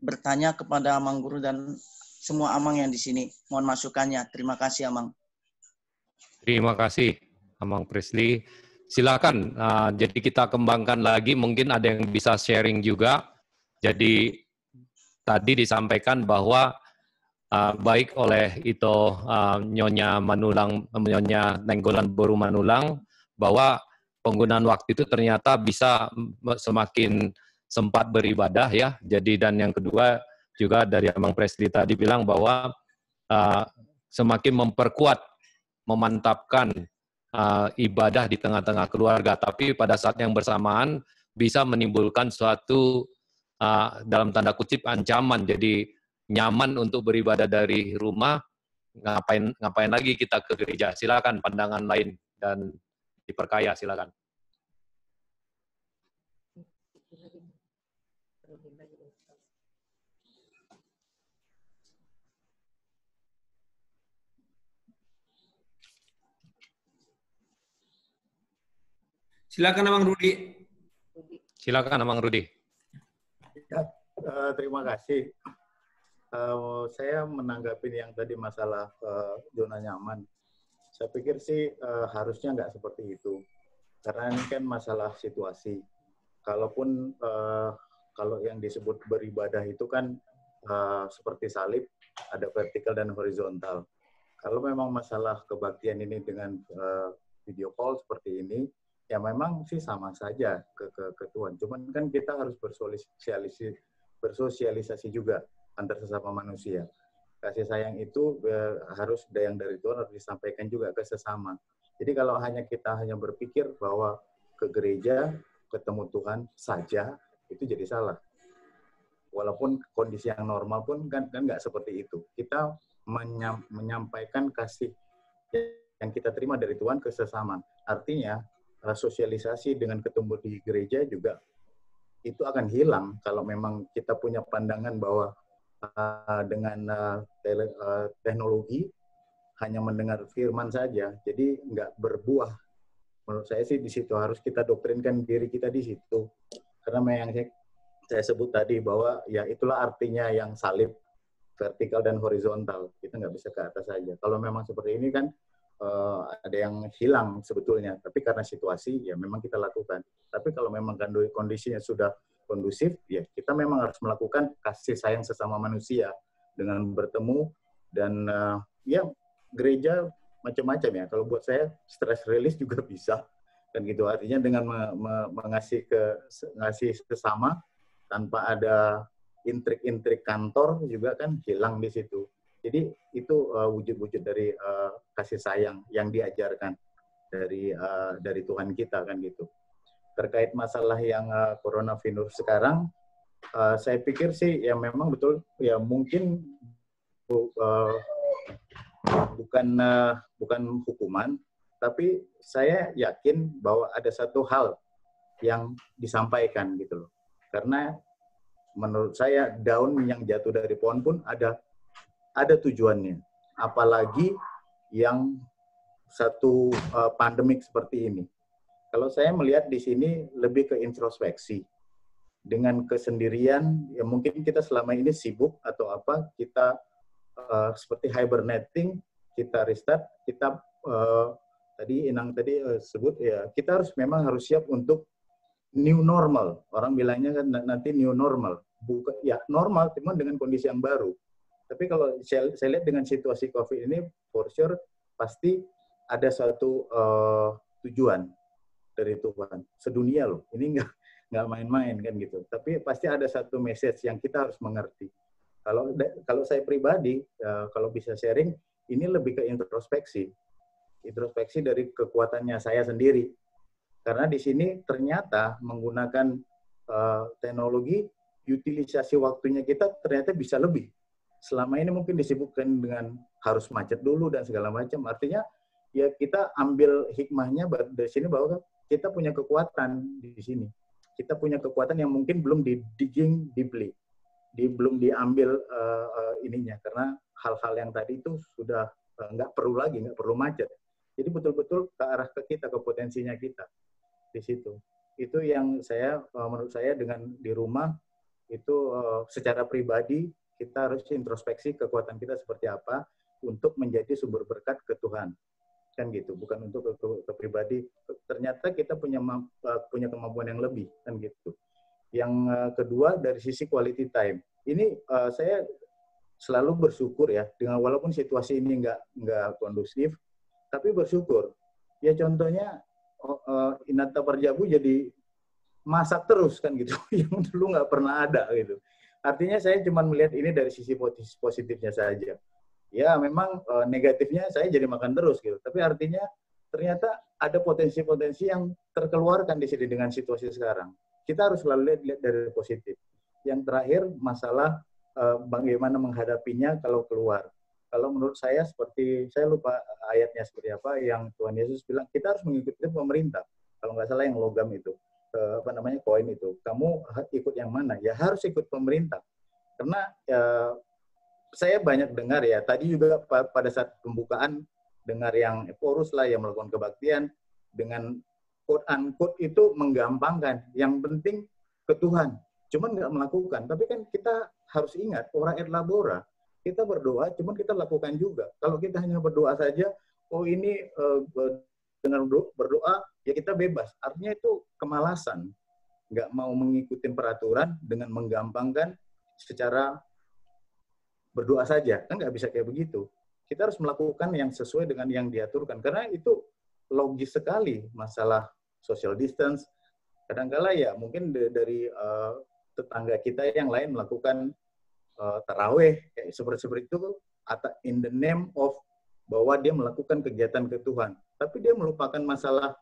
bertanya kepada Amang Guru dan semua Amang yang di sini. Mohon masukannya. Terima kasih, Amang. Terima kasih, Amang Presley. Silakan. Jadi kita kembangkan lagi. Mungkin ada yang bisa sharing juga. Jadi tadi disampaikan bahwa baik oleh itu Nyonya Nainggolan Boru Manulang, bahwa penggunaan waktu itu ternyata bisa semakin sempat beribadah ya. Jadi dan yang kedua juga dari Amang Presley tadi bilang bahwa semakin memperkuat, memantapkan ibadah di tengah-tengah keluarga, tapi pada saat yang bersamaan bisa menimbulkan suatu dalam tanda kutip ancaman. Jadi nyaman untuk beribadah dari rumah, ngapain lagi kita ke gereja? Silakan pandangan lain dan diperkaya, silakan. Silakan Amang Rudi. Silakan Amang Rudi. Ya, terima kasih. Saya menanggapi yang tadi masalah zona nyaman. Saya pikir sih harusnya nggak seperti itu. Karena ini kan masalah situasi. Kalaupun kalau yang disebut beribadah itu kan seperti salib, ada vertikal dan horizontal. Kalau memang masalah kebaktian ini dengan video call seperti ini, ya memang sih sama saja ke Tuhan. Cuman kan kita harus bersosialisasi juga antar sesama manusia. Kasih sayang itu harus yang dari Tuhan harus disampaikan juga ke sesama. Jadi kalau kita hanya berpikir bahwa ke gereja ketemu Tuhan saja, itu jadi salah. Walaupun kondisi yang normal pun kan nggak seperti itu. Kita menyampaikan kasih yang kita terima dari Tuhan ke sesama. Artinya sosialisasi dengan ketemu di gereja juga itu akan hilang kalau memang kita punya pandangan bahwa dengan teknologi hanya mendengar firman saja, jadi nggak berbuah. Menurut saya sih di situ harus kita doktrinkan diri kita di situ. Karena yang saya sebut tadi bahwa ya itulah artinya yang salib, vertikal dan horizontal. Kita nggak bisa ke atas saja. Kalau memang seperti ini kan ada yang hilang sebetulnya, tapi karena situasi ya memang kita lakukan. Tapi kalau memang kondisinya sudah kondusif, ya kita memang harus melakukan kasih sayang sesama manusia dengan bertemu dan ya gereja macam-macam ya. Kalau buat saya stress release juga bisa kan gitu. Artinya dengan ngasih sesama tanpa ada intrik-intrik kantor juga kan hilang di situ. Jadi itu wujud-wujud dari kasih sayang yang diajarkan dari Tuhan kita kan gitu. Terkait masalah yang coronavirus sekarang, saya pikir sih ya memang betul ya mungkin bukan hukuman, tapi saya yakin bahwa ada satu hal yang disampaikan gitu loh. Karena menurut saya daun yang jatuh dari pohon pun ada tujuannya. Apalagi yang satu pandemik seperti ini. Kalau saya melihat di sini lebih ke introspeksi. dengan kesendirian, ya mungkin kita selama ini sibuk atau apa, kita seperti hibernating, kita restart, kita tadi Inang tadi sebut ya, kita memang harus siap untuk new normal. Orang bilangnya kan nanti new normal. Bukan ya normal, cuma dengan kondisi yang baru. Tapi kalau saya lihat dengan situasi COVID ini, for sure pasti ada suatu tujuan dari Tuhan. Sedunia loh, ini nggak main-main kan gitu. Tapi pasti ada satu message yang kita harus mengerti. Kalau saya pribadi, kalau bisa sharing, ini lebih ke introspeksi. Introspeksi dari kekuatannya saya sendiri. Karena di sini ternyata menggunakan teknologi, utilisasi waktunya kita ternyata bisa lebih. Selama ini mungkin disibukkan dengan harus macet dulu dan segala macam. Artinya ya kita ambil hikmahnya dari sini bahwa kita punya kekuatan di sini. Kita punya kekuatan yang mungkin belum di-digging deeply. Belum diambil ininya. Karena hal-hal yang tadi itu sudah nggak perlu lagi, nggak perlu macet. Jadi betul-betul ke arah ke kita, ke potensinya kita. Di situ. Itu yang menurut saya dengan di rumah, itu secara pribadi, kita harus introspeksi kekuatan kita seperti apa untuk menjadi sumber berkat ke Tuhan. Kan gitu, bukan untuk ke pribadi. Ternyata kita punya kemampuan yang lebih, kan gitu. Yang kedua dari sisi quality time. Ini saya selalu bersyukur ya, dengan walaupun situasi ini nggak kondusif, tapi bersyukur. Ya contohnya Inata Parjabu jadi masak terus kan gitu, yang dulu nggak pernah ada gitu. Artinya saya cuma melihat ini dari sisi positifnya saja. Ya memang negatifnya saya jadi makan terus gitu. Tapi artinya ternyata ada potensi-potensi yang terkeluarkan di sini dengan situasi sekarang. Kita harus selalu lihat dari positif. Yang terakhir masalah bagaimana menghadapinya kalau keluar. Kalau menurut saya seperti, saya lupa ayatnya seperti apa, yang Tuhan Yesus bilang, kita harus mengikuti pemerintah. Kalau nggak salah yang logam itu, koin itu. Kamu ikut yang mana? Ya harus ikut pemerintah. Karena saya banyak dengar ya, tadi juga pada saat pembukaan, dengar yang Porus lah yang melakukan kebaktian, dengan quote-unquote itu menggampangkan. Yang penting ke Tuhan. Cuman nggak melakukan. Tapi kan kita harus ingat, ora et labora. Kita berdoa, cuman kita lakukan juga. Kalau kita hanya berdoa saja, oh ini dengan berdoa, ya kita bebas. Artinya itu kemalasan. Nggak mau mengikuti peraturan dengan menggampangkan secara berdoa saja. Kan nggak bisa kayak begitu. Kita harus melakukan yang sesuai dengan yang diaturkan. Karena itu logis sekali masalah social distance. Kadang-kala ya mungkin dari tetangga kita yang lain melakukan taraweh kayak seperti itu in the name of bahwa dia melakukan kegiatan ke Tuhan, tapi dia melupakan masalah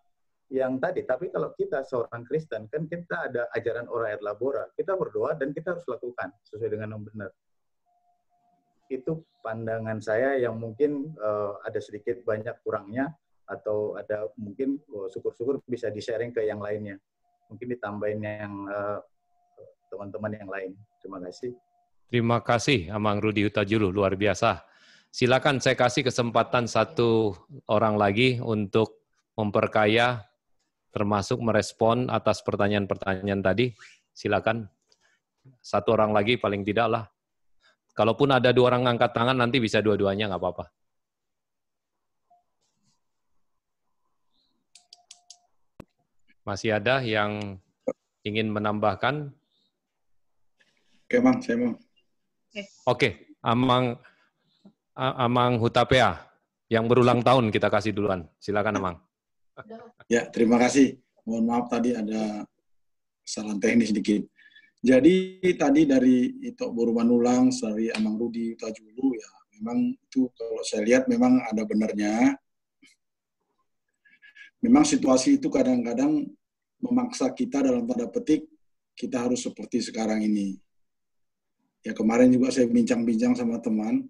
yang tadi. Tapi kalau kita seorang Kristen kan kita ada ajaran ora et labora, kita berdoa dan kita harus lakukan sesuai dengan yang benar. Itu pandangan saya yang mungkin ada sedikit banyak kurangnya, atau ada mungkin syukur-syukur bisa di-sharing ke yang lainnya, mungkin ditambahin yang teman-teman yang lain. Terima kasih. Terima kasih, Amang Rudi Hutajulu, luar biasa. Silakan saya kasih kesempatan satu orang lagi untuk memperkaya, termasuk merespon atas pertanyaan-pertanyaan tadi. Silakan, satu orang lagi paling tidak lah. Kalaupun ada dua orang angkat tangan, nanti bisa dua-duanya, nggak apa-apa. Masih ada yang ingin menambahkan? Oke, Bang, saya mau. Oke, Amang Hutapea, yang berulang tahun kita kasih duluan. Silakan, Amang. Ya, terima kasih. Mohon maaf tadi ada kesalahan teknis sedikit. Jadi tadi dari Ito Borumanulang, dari Amang Rudi Hutajulu, ya memang itu kalau saya lihat memang ada benarnya. Memang situasi itu kadang-kadang memaksa kita dalam tanda petik, kita harus seperti sekarang ini. Ya kemarin juga saya bincang-bincang sama teman,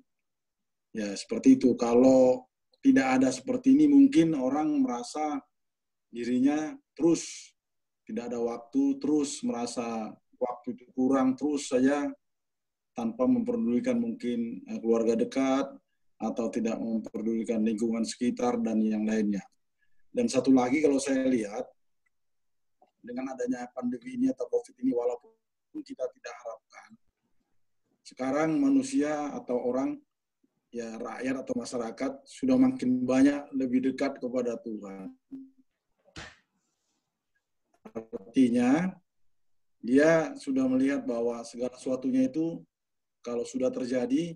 ya seperti itu. Kalau tidak ada seperti ini, mungkin orang merasa dirinya terus tidak ada waktu, terus merasa waktu itu kurang, terus saja tanpa memperdulikan mungkin keluarga dekat, atau tidak memperdulikan lingkungan sekitar, dan yang lainnya. Dan satu lagi kalau saya lihat, dengan adanya pandemi ini atau COVID ini, walaupun kita tidak harapkan, sekarang manusia atau orang, ya rakyat atau masyarakat sudah makin banyak lebih dekat kepada Tuhan. Artinya, dia sudah melihat bahwa segala sesuatunya itu kalau sudah terjadi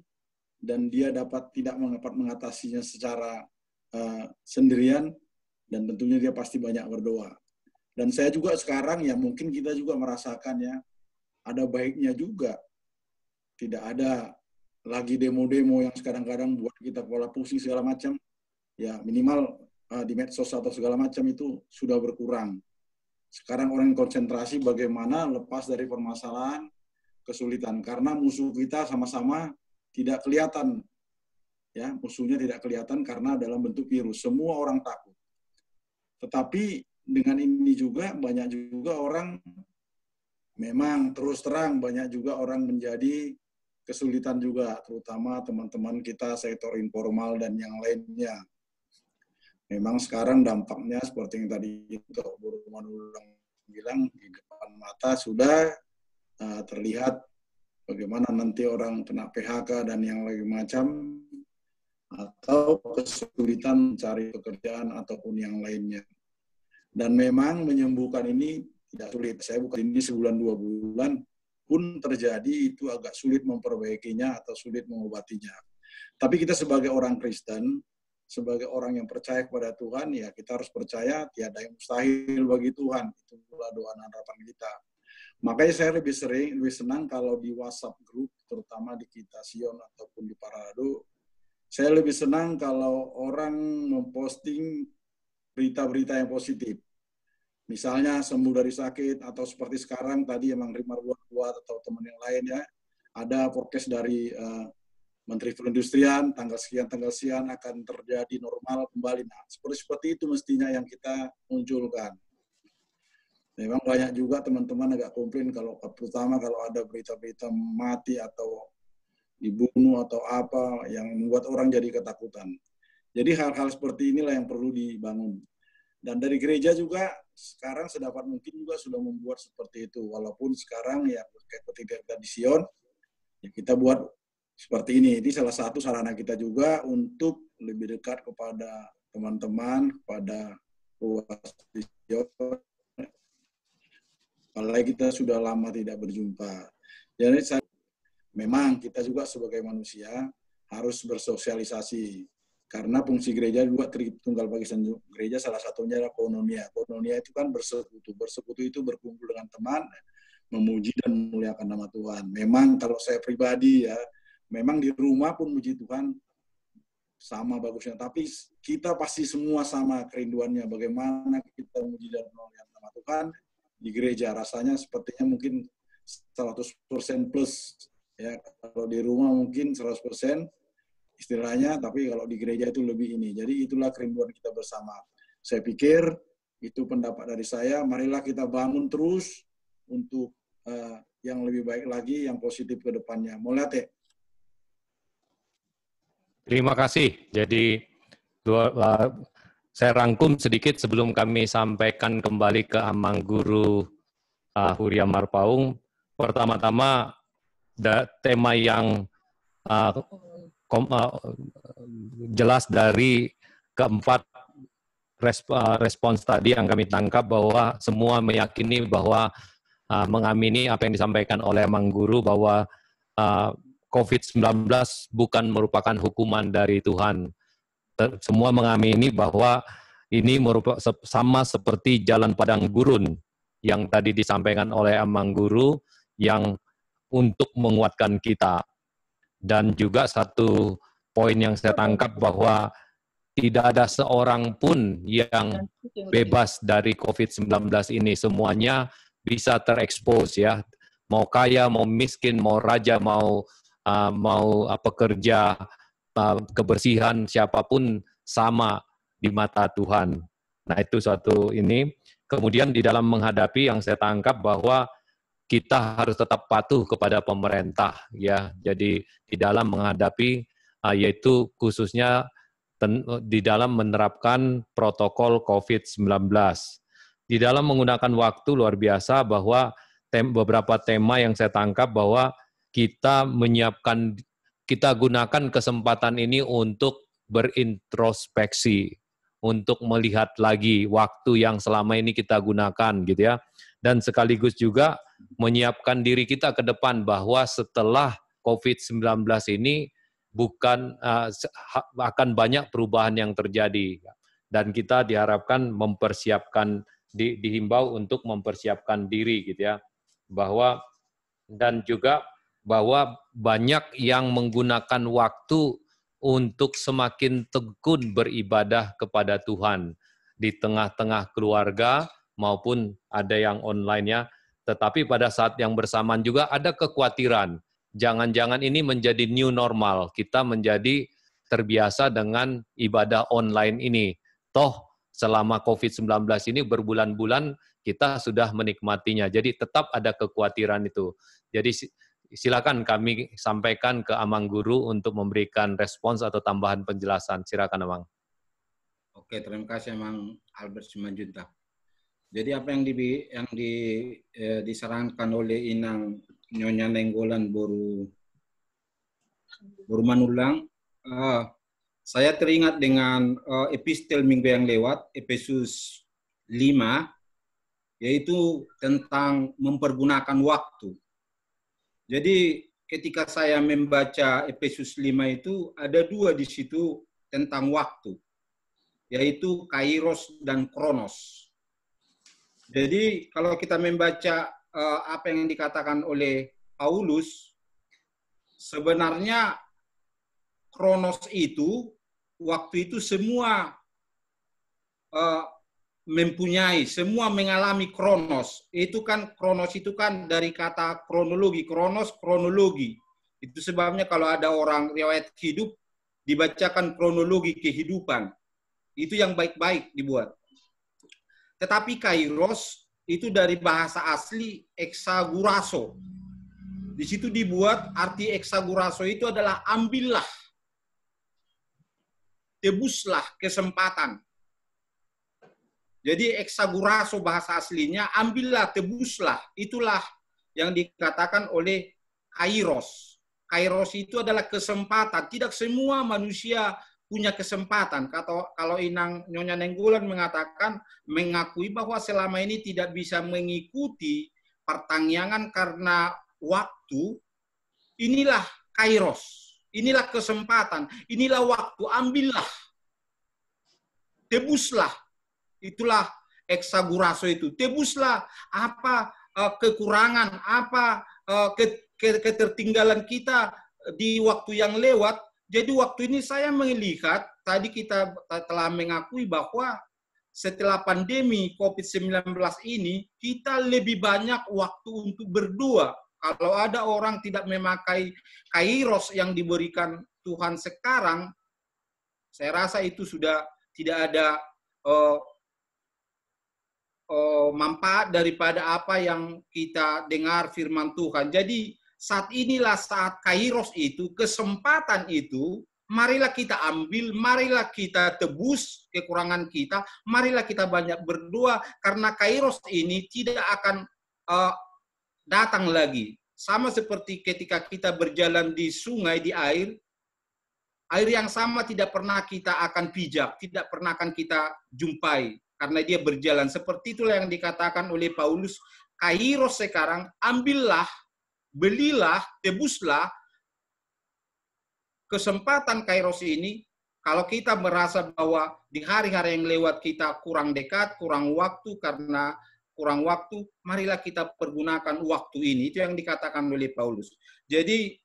dan dia tidak mengatasinya secara sendirian, dan tentunya dia pasti banyak berdoa. Dan saya juga sekarang ya mungkin kita juga merasakan ya, ada baiknya juga. Tidak ada lagi demo-demo yang kadang-kadang buat kita kepala pusing segala macam. Ya minimal di medsos atau segala macam itu sudah berkurang. Sekarang orang konsentrasi bagaimana lepas dari permasalahan, kesulitan. Karena musuh kita sama-sama tidak kelihatan. Ya, musuhnya tidak kelihatan karena dalam bentuk virus. Semua orang takut. Tetapi dengan ini juga banyak juga orang, memang terus terang banyak juga orang menjadi kesulitan juga, terutama teman-teman kita sektor informal dan yang lainnya. Memang sekarang dampaknya seperti yang tadi Bu Roman bilang, di depan mata sudah terlihat bagaimana nanti orang kena PHK dan yang lain macam, atau kesulitan mencari pekerjaan ataupun yang lainnya. Dan memang menyembuhkan ini tidak sulit. Saya bukan ini sebulan 2 bulan pun terjadi, itu agak sulit memperbaikinya atau sulit mengobatinya. Tapi kita sebagai orang Kristen, sebagai orang yang percaya kepada Tuhan, ya kita harus percaya tiada yang mustahil bagi Tuhan. Itulah doa dan harapan kita. Makanya saya lebih senang kalau di WhatsApp group, terutama di Kita Sion ataupun di Parado, saya lebih senang kalau orang memposting berita-berita yang positif. Misalnya sembuh dari sakit, atau seperti sekarang tadi emang Rimar buat atau teman yang lain ya, ada forecast dari Menteri Perindustrian, tanggal sekian akan terjadi normal kembali. Nah, seperti itu mestinya yang kita munculkan. Memang banyak juga teman-teman agak komplain terutama kalau ada berita-berita mati atau dibunuh atau apa yang membuat orang jadi ketakutan. Jadi hal-hal seperti inilah yang perlu dibangun. Dan dari gereja juga sekarang sedapat mungkin juga sudah membuat seperti itu. Walaupun sekarang ya ketika kita di Sion, ya kita buat seperti ini. Ini salah satu sarana kita juga untuk lebih dekat kepada teman-teman, kepada ruas di Sion. Apalagi kita sudah lama tidak berjumpa. Jadi memang kita juga sebagai manusia harus bersosialisasi. Karena fungsi gereja juga tunggal bagi gereja salah satunya adalah koinonia. Koinonia itu kan bersekutu. Bersekutu itu berkumpul dengan teman, memuji dan memuliakan nama Tuhan. Memang kalau saya pribadi ya, memang di rumah pun muji Tuhan sama bagusnya. Tapi kita pasti semua sama kerinduannya. Bagaimana kita memuji dan memuliakan nama Tuhan di gereja. Rasanya sepertinya mungkin 100% plus. Ya, kalau di rumah mungkin 100%. Istilahnya, tapi kalau di gereja itu lebih ini. Jadi itulah kerinduan kita bersama. Saya pikir itu pendapat dari saya. Marilah kita bangun terus untuk yang lebih baik lagi, yang positif ke depannya. Mau lihat ya? Terima kasih. Jadi saya rangkum sedikit sebelum kami sampaikan kembali ke Amang Guru Huria Marpaung. Pertama-tama tema yang jelas dari keempat respons tadi yang kami tangkap, bahwa semua meyakini bahwa mengamini apa yang disampaikan oleh Mang Guru bahwa COVID-19 bukan merupakan hukuman dari Tuhan. Semua mengamini bahwa ini merupakan sama seperti jalan padang gurun yang tadi disampaikan oleh Mang Guru, yang untuk menguatkan kita. Dan juga satu poin yang saya tangkap bahwa tidak ada seorang pun yang bebas dari COVID-19 ini. Semuanya bisa terekspos ya. Mau kaya, mau miskin, mau raja, mau pekerja, kebersihan, siapapun sama di mata Tuhan. Nah itu suatu ini. Kemudian di dalam menghadapi yang saya tangkap bahwa kita harus tetap patuh kepada pemerintah ya. Jadi di dalam menghadapi yaitu khususnya di dalam menerapkan protokol COVID-19. Di dalam menggunakan waktu luar biasa bahwa beberapa tema yang saya tangkap bahwa kita gunakan kesempatan ini untuk berintrospeksi, untuk melihat lagi waktu yang selama ini kita gunakan gitu ya. Dan sekaligus juga menyiapkan diri kita ke depan bahwa setelah COVID-19 ini akan banyak perubahan yang terjadi. Dan kita diharapkan dihimbau untuk mempersiapkan diri gitu ya. Dan juga bahwa banyak yang menggunakan waktu untuk semakin tekun beribadah kepada Tuhan di tengah-tengah keluarga maupun ada yang online-nya. Tetapi pada saat yang bersamaan juga ada kekhawatiran. Jangan-jangan ini menjadi new normal. Kita menjadi terbiasa dengan ibadah online ini. Toh selama COVID-19 ini berbulan-bulan kita sudah menikmatinya. Jadi tetap ada kekhawatiran itu. Jadi silakan kami sampaikan ke Amang Guru untuk memberikan respons atau tambahan penjelasan. Silakan Amang. Oke, terima kasih Amang Albert Simanjuntak. Jadi apa yang disarankan oleh Inang Nyonya Nenggolan Boru Manulang, saya teringat dengan epistel minggu yang lewat, Efesus 5, yaitu tentang mempergunakan waktu. Jadi ketika saya membaca Efesus 5 itu, ada dua di situ tentang waktu, yaitu kairos dan kronos. Jadi kalau kita membaca apa yang dikatakan oleh Paulus, sebenarnya kronos itu, waktu itu semua mempunyai, semua mengalami kronos. Kronos itu kan dari kata kronologi, kronologi. Itu sebabnya kalau ada orang riwayat hidup, dibacakan kronologi kehidupan. Itu yang baik-baik dibuat. Tetapi kairos itu dari bahasa asli exaguraso. Di situ dibuat arti exaguraso itu adalah ambillah, tebuslah kesempatan. Jadi exaguraso bahasa aslinya ambillah, tebuslah. Itulah yang dikatakan oleh kairos. Kairos itu adalah kesempatan. Tidak semua manusia punya kesempatan. Kalau Inang Nyonya Nenggolan mengakui bahwa selama ini tidak bisa mengikuti pertanyaan karena waktu, inilah kairos, inilah kesempatan, inilah waktu, ambillah, tebuslah, itulah exaguraso itu, tebuslah apa kekurangan, apa ketertinggalan kita di waktu yang lewat. Jadi waktu ini saya melihat, tadi kita telah mengakui bahwa setelah pandemi COVID-19 ini, kita lebih banyak waktu untuk berdoa. Kalau ada orang tidak memakai kairos yang diberikan Tuhan sekarang, saya rasa itu sudah tidak ada manfaat daripada apa yang kita dengar firman Tuhan. Jadi saat inilah saat kairos itu, kesempatan itu, marilah kita ambil, marilah kita tebus kekurangan kita, marilah kita banyak berdoa, karena kairos ini tidak akan datang lagi. Sama seperti ketika kita berjalan di sungai, di air yang sama tidak pernah kita akan pijak, tidak pernah akan kita jumpai, karena dia berjalan. Seperti itulah yang dikatakan oleh Paulus, kairos sekarang, ambillah, belilah, tebuslah kesempatan kairos ini. Kalau kita merasa bahwa di hari-hari yang lewat kita kurang dekat, kurang waktu, karena kurang waktu, marilah kita pergunakan waktu ini. Itu yang dikatakan oleh Paulus. Jadi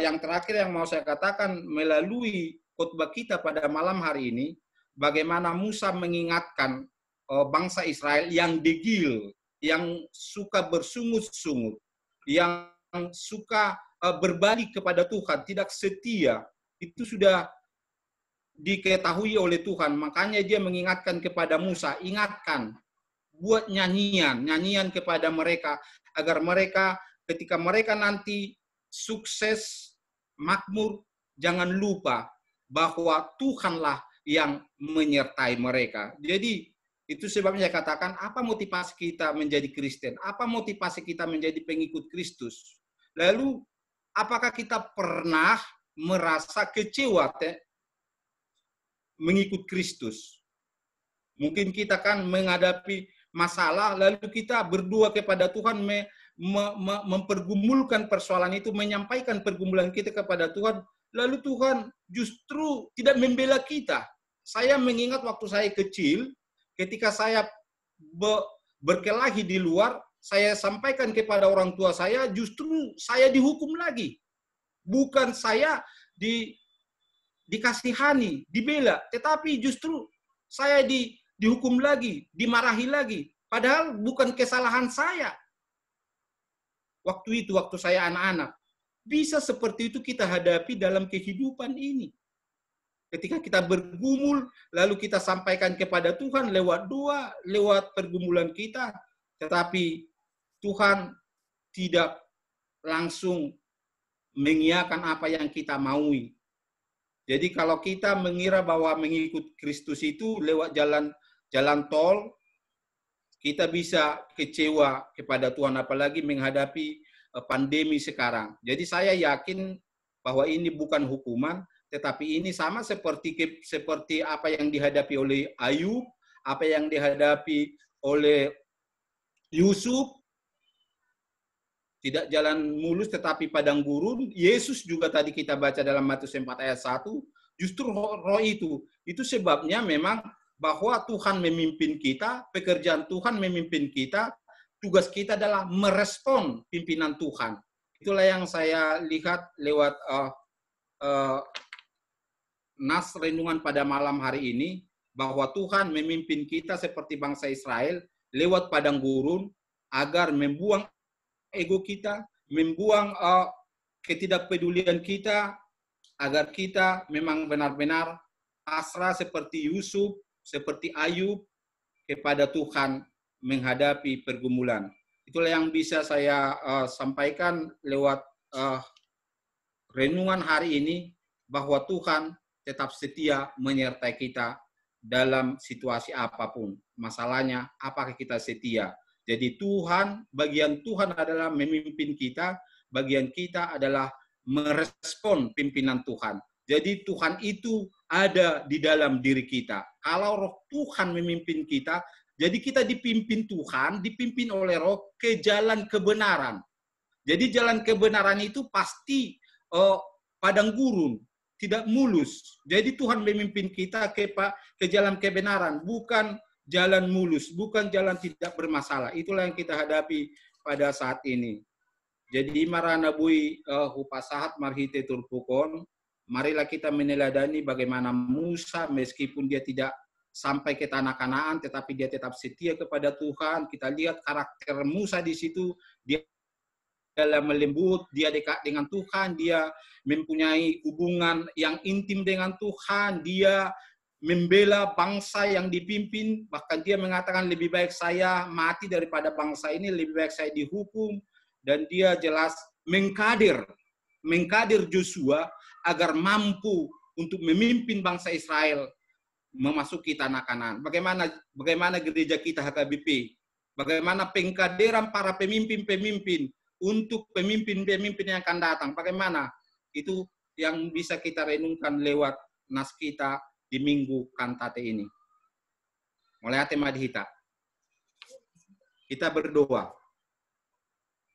yang terakhir yang mau saya katakan melalui khotbah kita pada malam hari ini, bagaimana Musa mengingatkan bangsa Israel yang degil, yang suka bersungut-sungut, yang suka berbalik kepada Tuhan, tidak setia, itu sudah diketahui oleh Tuhan. Makanya dia mengingatkan kepada Musa, ingatkan, buat nyanyian kepada mereka, agar mereka ketika mereka nanti sukses, makmur, jangan lupa bahwa Tuhanlah yang menyertai mereka. Jadi Itu sebabnya saya katakan, apa motivasi kita menjadi Kristen? Apa motivasi kita menjadi pengikut Kristus? Lalu, apakah kita pernah merasa kecewa mengikut Kristus? Mungkin kita kan menghadapi masalah, lalu kita berdoa kepada Tuhan, mempergumulkan persoalan itu, menyampaikan pergumulan kita kepada Tuhan, lalu Tuhan justru tidak membela kita. Saya mengingat waktu saya kecil, ketika saya berkelahi di luar, saya sampaikan kepada orang tua saya, justru saya dihukum lagi. Bukan saya dikasihani, dibela, tetapi justru saya dihukum lagi, dimarahi lagi. Padahal bukan kesalahan saya. Waktu itu, waktu saya anak-anak. Bisa seperti itu kita hadapi dalam kehidupan ini. Ketika kita bergumul, lalu kita sampaikan kepada Tuhan lewat doa, lewat pergumulan kita, tetapi Tuhan tidak langsung mengiyakan apa yang kita maui. Jadi kalau kita mengira bahwa mengikut Kristus itu lewat jalan tol, kita bisa kecewa kepada Tuhan, apalagi menghadapi pandemi sekarang. Jadi saya yakin bahwa ini bukan hukuman, tetapi ini sama seperti apa yang dihadapi oleh Ayub, apa yang dihadapi oleh Yusuf, tidak jalan mulus tetapi padang gurun. Yesus juga tadi kita baca dalam Matius 4 ayat 1, justru roh itu. Itu sebabnya memang bahwa Tuhan memimpin kita, pekerjaan Tuhan memimpin kita, tugas kita adalah merespon pimpinan Tuhan. Itulah yang saya lihat lewat nas renungan pada malam hari ini, bahwa Tuhan memimpin kita seperti bangsa Israel lewat padang gurun agar membuang ego kita, membuang ketidakpedulian kita, agar kita memang benar-benar pasrah seperti Yusuf, seperti Ayub kepada Tuhan menghadapi pergumulan. Itulah yang bisa saya sampaikan lewat renungan hari ini, bahwa Tuhan tetap setia menyertai kita dalam situasi apapun. Masalahnya, apakah kita setia? Jadi bagian Tuhan adalah memimpin kita, bagian kita adalah merespon pimpinan Tuhan. Jadi Tuhan itu ada di dalam diri kita. Kalau roh Tuhan memimpin kita, jadi kita dipimpin Tuhan, dipimpin oleh roh ke jalan kebenaran. Jadi jalan kebenaran itu pasti padang gurun, tidak mulus. Jadi Tuhan memimpin kita ke jalan kebenaran, bukan jalan mulus, bukan jalan tidak bermasalah. Itulah yang kita hadapi pada saat ini. Jadi marana bui hupasahat marhite turpukon, marilah kita meneladani bagaimana Musa, meskipun dia tidak sampai ke tanah Kanaan, tetapi dia tetap setia kepada Tuhan. Kita lihat karakter Musa di situ, dia dalam lembut, dia dekat dengan Tuhan, dia mempunyai hubungan yang intim dengan Tuhan, dia membela bangsa yang dipimpin, bahkan dia mengatakan lebih baik saya mati daripada bangsa ini, lebih baik saya dihukum, dan dia jelas mengkader Joshua agar mampu untuk memimpin bangsa Israel memasuki tanah Kanaan. Bagaimana gereja kita HKBP? Bagaimana pengkaderan para pemimpin-pemimpin untuk pemimpin-pemimpin yang akan datang? Bagaimana? Itu yang bisa kita renungkan lewat nas kita di minggu kantate ini. Mulai hati madhita. Kita berdoa.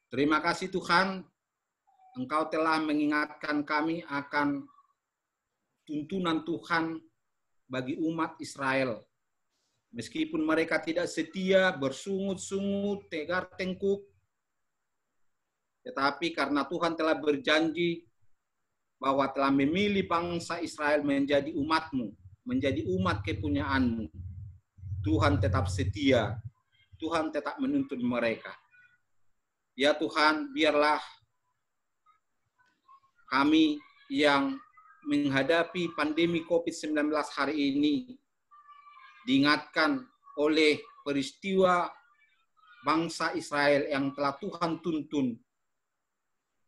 Terima kasih Tuhan, Engkau telah mengingatkan kami akan tuntunan Tuhan bagi umat Israel. Meskipun mereka tidak setia, bersungut-sungut, tegar tengkuk, tetapi karena Tuhan telah berjanji bahwa telah memilih bangsa Israel menjadi umat-Mu, menjadi umat kepunyaanmu. Tuhan tetap setia. Tuhan tetap menuntun mereka. Ya Tuhan, biarlah kami yang menghadapi pandemi COVID-19 hari ini diingatkan oleh peristiwa bangsa Israel yang telah Tuhan tuntun.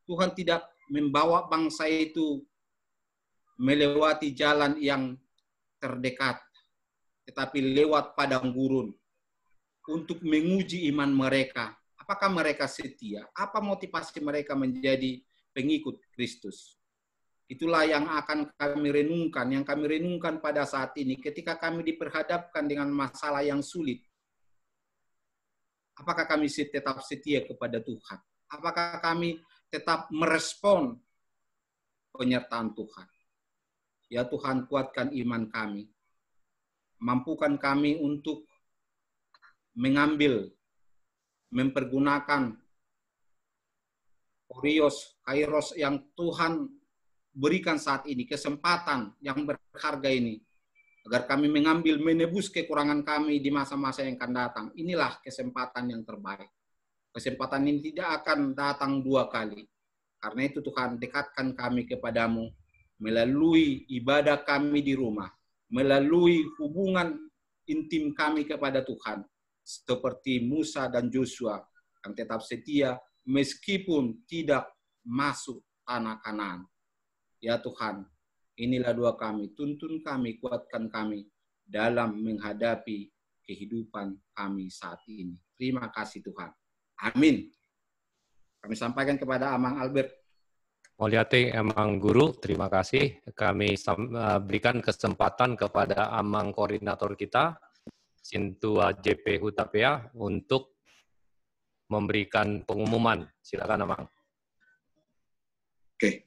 Tuhan tidak membawa bangsa itu melewati jalan yang terdekat, tetapi lewat padang gurun. untuk menguji iman mereka. Apakah mereka setia? Apa motivasi mereka menjadi pengikut Kristus? Itulah yang akan kami renungkan, yang kami renungkan pada saat ini ketika kami diperhadapkan dengan masalah yang sulit. Apakah kami tetap setia kepada Tuhan? Apakah kami tetap merespon penyertaan Tuhan? Ya Tuhan, kuatkan iman kami. Mampukan kami untuk mengambil, mempergunakan kairos yang Tuhan berikan saat ini, kesempatan yang berharga ini, agar kami mengambil, menebus kekurangan kami di masa-masa yang akan datang. Inilah kesempatan yang terbaik. Kesempatan ini tidak akan datang dua kali. Karena itu Tuhan, dekatkan kami kepadamu melalui ibadah kami di rumah, melalui hubungan intim kami kepada Tuhan, seperti Musa dan Joshua yang tetap setia meskipun tidak masuk tanah Kanaan. Ya Tuhan, inilah doa kami, tuntun kami, kuatkan kami dalam menghadapi kehidupan kami saat ini. Terima kasih Tuhan. Amin. Kami sampaikan kepada Amang Albert. Mulyate Amang Guru, terima kasih. Kami berikan kesempatan kepada Amang koordinator kita, Sintua JP Hutapea, untuk memberikan pengumuman. Silakan Amang. Oke,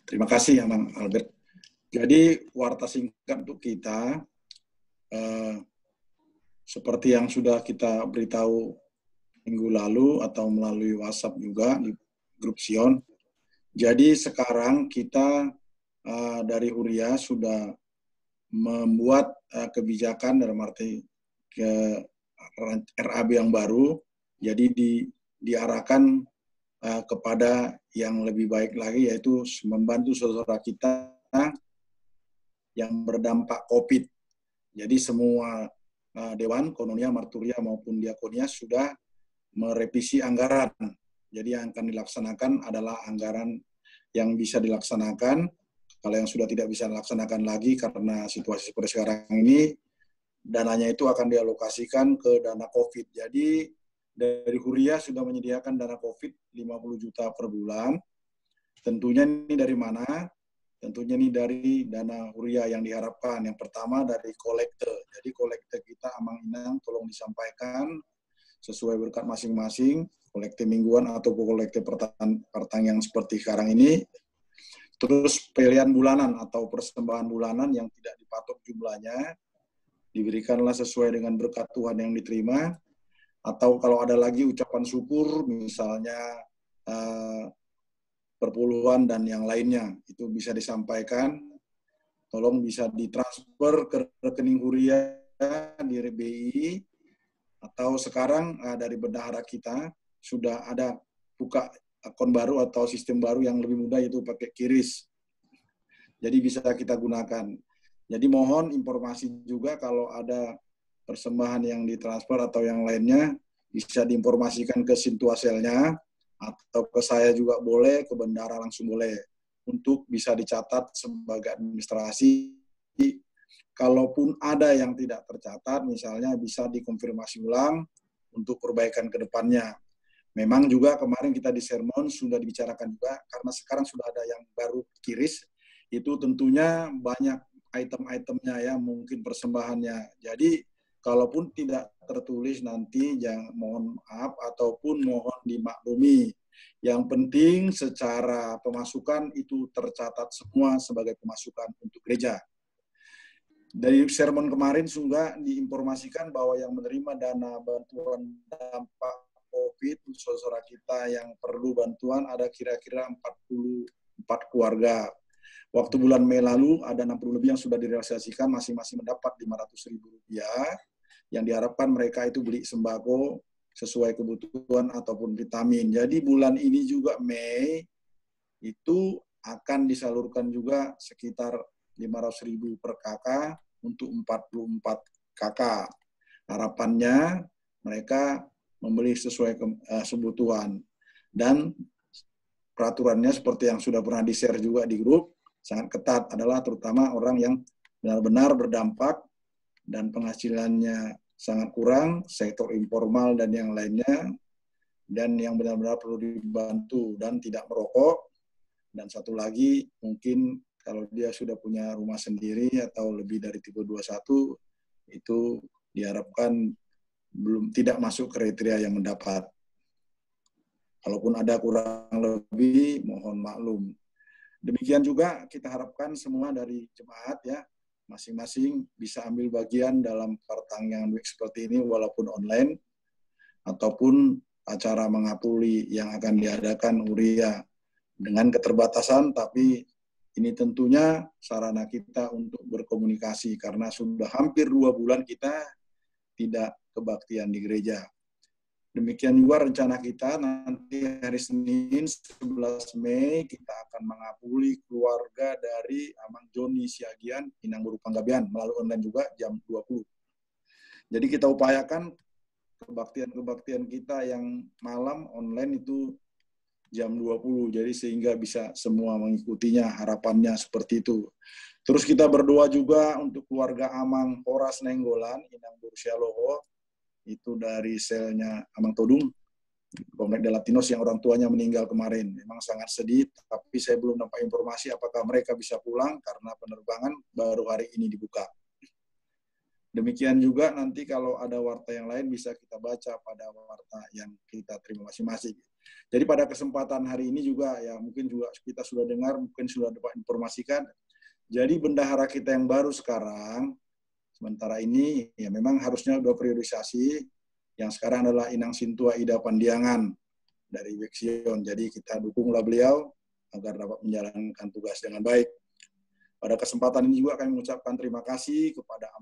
terima kasih Amang Albert. Jadi warta singkat untuk kita, seperti yang sudah kita beritahu minggu lalu atau melalui WhatsApp juga di grup Sion. Jadi sekarang kita dari Huria sudah membuat kebijakan dalam arti ke RAB yang baru, jadi diarahkan kepada yang lebih baik lagi, yaitu membantu saudara kita yang berdampak COVID. Jadi semua Dewan, Kononia, Marturia maupun Diakonia sudah merevisi anggaran. Jadi yang akan dilaksanakan adalah anggaran yang bisa dilaksanakan. Kalau yang sudah tidak bisa dilaksanakan lagi karena situasi seperti sekarang ini, dananya itu akan dialokasikan ke dana COVID. Jadi dari Huria sudah menyediakan dana COVID 50 juta per bulan. Tentunya ini dari mana? Tentunya ini dari dana Huria yang diharapkan. Yang pertama dari kolekte. Jadi kolekte kita Amang Inang tolong disampaikan sesuai berkat masing-masing, kolekte mingguan atau kolekte pertang yang seperti sekarang ini. Terus pilihan bulanan atau persembahan bulanan yang tidak dipatok jumlahnya, diberikanlah sesuai dengan berkat Tuhan yang diterima. Atau kalau ada lagi ucapan syukur, misalnya perpuluhan dan yang lainnya, itu bisa disampaikan. Tolong bisa ditransfer ke rekening Huria di RBI, atau sekarang dari bendahara kita sudah ada buka akun baru atau sistem baru yang lebih mudah, yaitu pakai QRIS. Jadi bisa kita gunakan. Jadi mohon informasi juga kalau ada persembahan yang ditransfer atau yang lainnya, bisa diinformasikan ke Sintuaselnya, atau ke saya juga boleh, ke bendahara langsung boleh, untuk bisa dicatat sebagai administrasi. Kalaupun ada yang tidak tercatat, misalnya bisa dikonfirmasi ulang untuk perbaikan ke depannya. Memang juga kemarin kita di sermon sudah dibicarakan juga, karena sekarang sudah ada yang baru QRIS, itu tentunya banyak item-itemnya ya, mungkin persembahannya. Jadi kalaupun tidak tertulis nanti jangan, mohon maaf ataupun mohon dimaklumi. Yang penting secara pemasukan itu tercatat semua sebagai pemasukan untuk gereja. Dari sermon kemarin sudah diinformasikan bahwa yang menerima dana bantuan dampak COVID, saudara kita yang perlu bantuan ada kira-kira 44 keluarga. Waktu bulan Mei lalu ada 60 lebih yang sudah direalisasikan, masing-masing mendapat Rp500.000, yang diharapkan mereka itu beli sembako sesuai kebutuhan ataupun vitamin. Jadi bulan ini juga Mei itu akan disalurkan juga sekitar 500.000 per kakak untuk 44 kakak. Harapannya mereka membeli sesuai kebutuhan. Dan peraturannya seperti yang sudah pernah di-share juga di grup, sangat ketat, adalah terutama orang yang benar-benar berdampak dan penghasilannya sangat kurang, sektor informal dan yang lainnya, dan yang benar-benar perlu dibantu dan tidak merokok. Dan satu lagi, mungkin kalau dia sudah punya rumah sendiri atau lebih dari tipe 21, itu diharapkan tidak masuk kriteria yang mendapat. Kalaupun ada kurang lebih, mohon maklum. Demikian juga kita harapkan semua dari jemaat ya, masing-masing bisa ambil bagian dalam pertanggungan week seperti ini walaupun online, ataupun acara mengapuli yang akan diadakan Uria dengan keterbatasan, tapi ini tentunya sarana kita untuk berkomunikasi karena sudah hampir 2 bulan kita tidak kebaktian di gereja. Demikian juga rencana kita nanti hari Senin 11 Mei kita akan mengapuli keluarga dari Amang Joni Siagian Inang Buru Panggabean melalui online juga jam 20. Jadi kita upayakan kebaktian kita yang malam online itu jam 20. Jadi sehingga bisa semua mengikutinya, harapannya seperti itu. Terus kita berdoa juga untuk keluarga Amang Horas Nenggolan Inang Buru Sialoho, itu dari selnya Amang Todung, Komplek de Latinos yang orang tuanya meninggal kemarin. Memang sangat sedih, tapi saya belum dapat informasi apakah mereka bisa pulang karena penerbangan baru hari ini dibuka. Demikian juga nanti kalau ada warta yang lain bisa kita baca pada warta yang kita terima masing-masing. Jadi pada kesempatan hari ini juga ya mungkin juga kita sudah dengar, mungkin sudah dapat informasikan. Jadi bendahara kita yang baru sekarang, sementara ini ya memang harusnya udah priorisasi. Yang sekarang adalah Inang Sintua Ida Pandiangan dari Wexion. Jadi kita dukunglah beliau agar dapat menjalankan tugas dengan baik. Pada kesempatan ini juga kami mengucapkan terima kasih kepada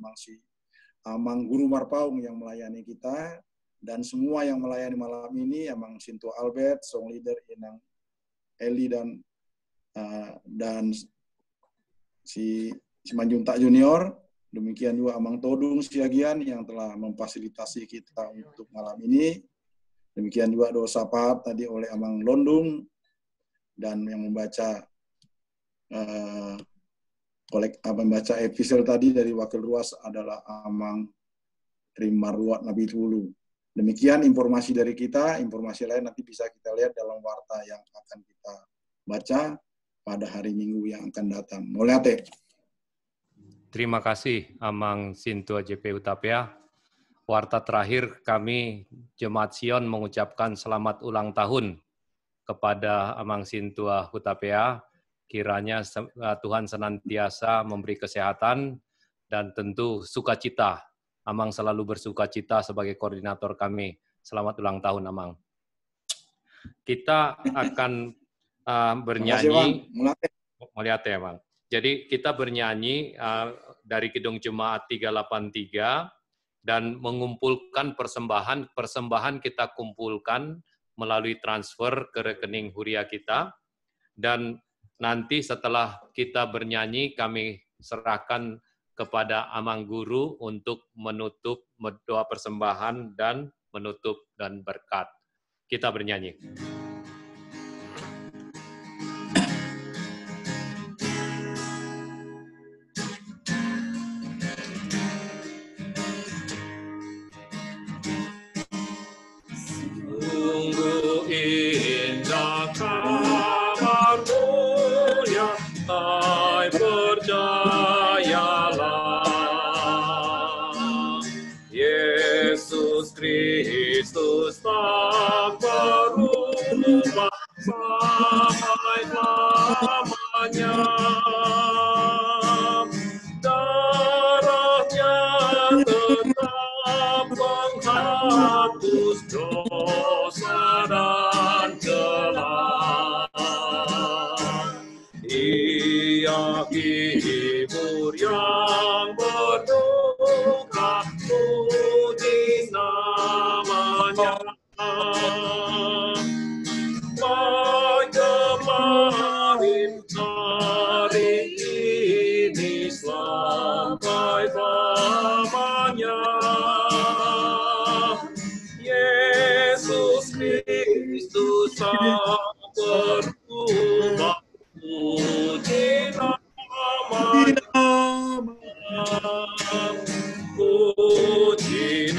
Amang Guru Marpaung yang melayani kita dan semua yang melayani malam ini, Amang Sintua Albert, Song Leader Inang Eli dan si Manjuntak Junior. Demikian juga Amang Todung Siagian yang telah memfasilitasi kita untuk malam ini. Demikian juga doa sapa tadi oleh Amang Londung dan yang membaca membaca episode tadi dari Wakil Ruas adalah Amang Rimarwat Nabi Tulu. Demikian informasi dari kita, informasi lain nanti bisa kita lihat dalam warta yang akan kita baca pada hari Minggu yang akan datang. Moliate. Terima kasih Amang Sintua JP Hutapea. Warta terakhir kami Jemaat Sion mengucapkan selamat ulang tahun kepada Amang Sintua Hutapea. Kiranya Tuhan senantiasa memberi kesehatan dan tentu sukacita. Amang selalu bersukacita sebagai koordinator kami. Selamat ulang tahun, Amang. Kita akan bernyanyi. Melihat ya, Bang. Jadi kita bernyanyi dari Kidung Jemaat 383 dan mengumpulkan persembahan kita kumpulkan melalui transfer ke rekening Huria kita, dan nanti setelah kita bernyanyi, kami serahkan kepada Amang Guru untuk menutup doa persembahan dan menutup dan berkat. Kita bernyanyi. Sungguh indah kabarmu yang hai percayalah, Yesus Kristus tak berubah sampai lamanya. Darahnya tetap menghapus dosa dan celah. Ia hibur yang berduka, puji namanya. Baik kemarin, hari ini, sampai lamanya. Yesus Kristus tak berubah, puji namanya. Puji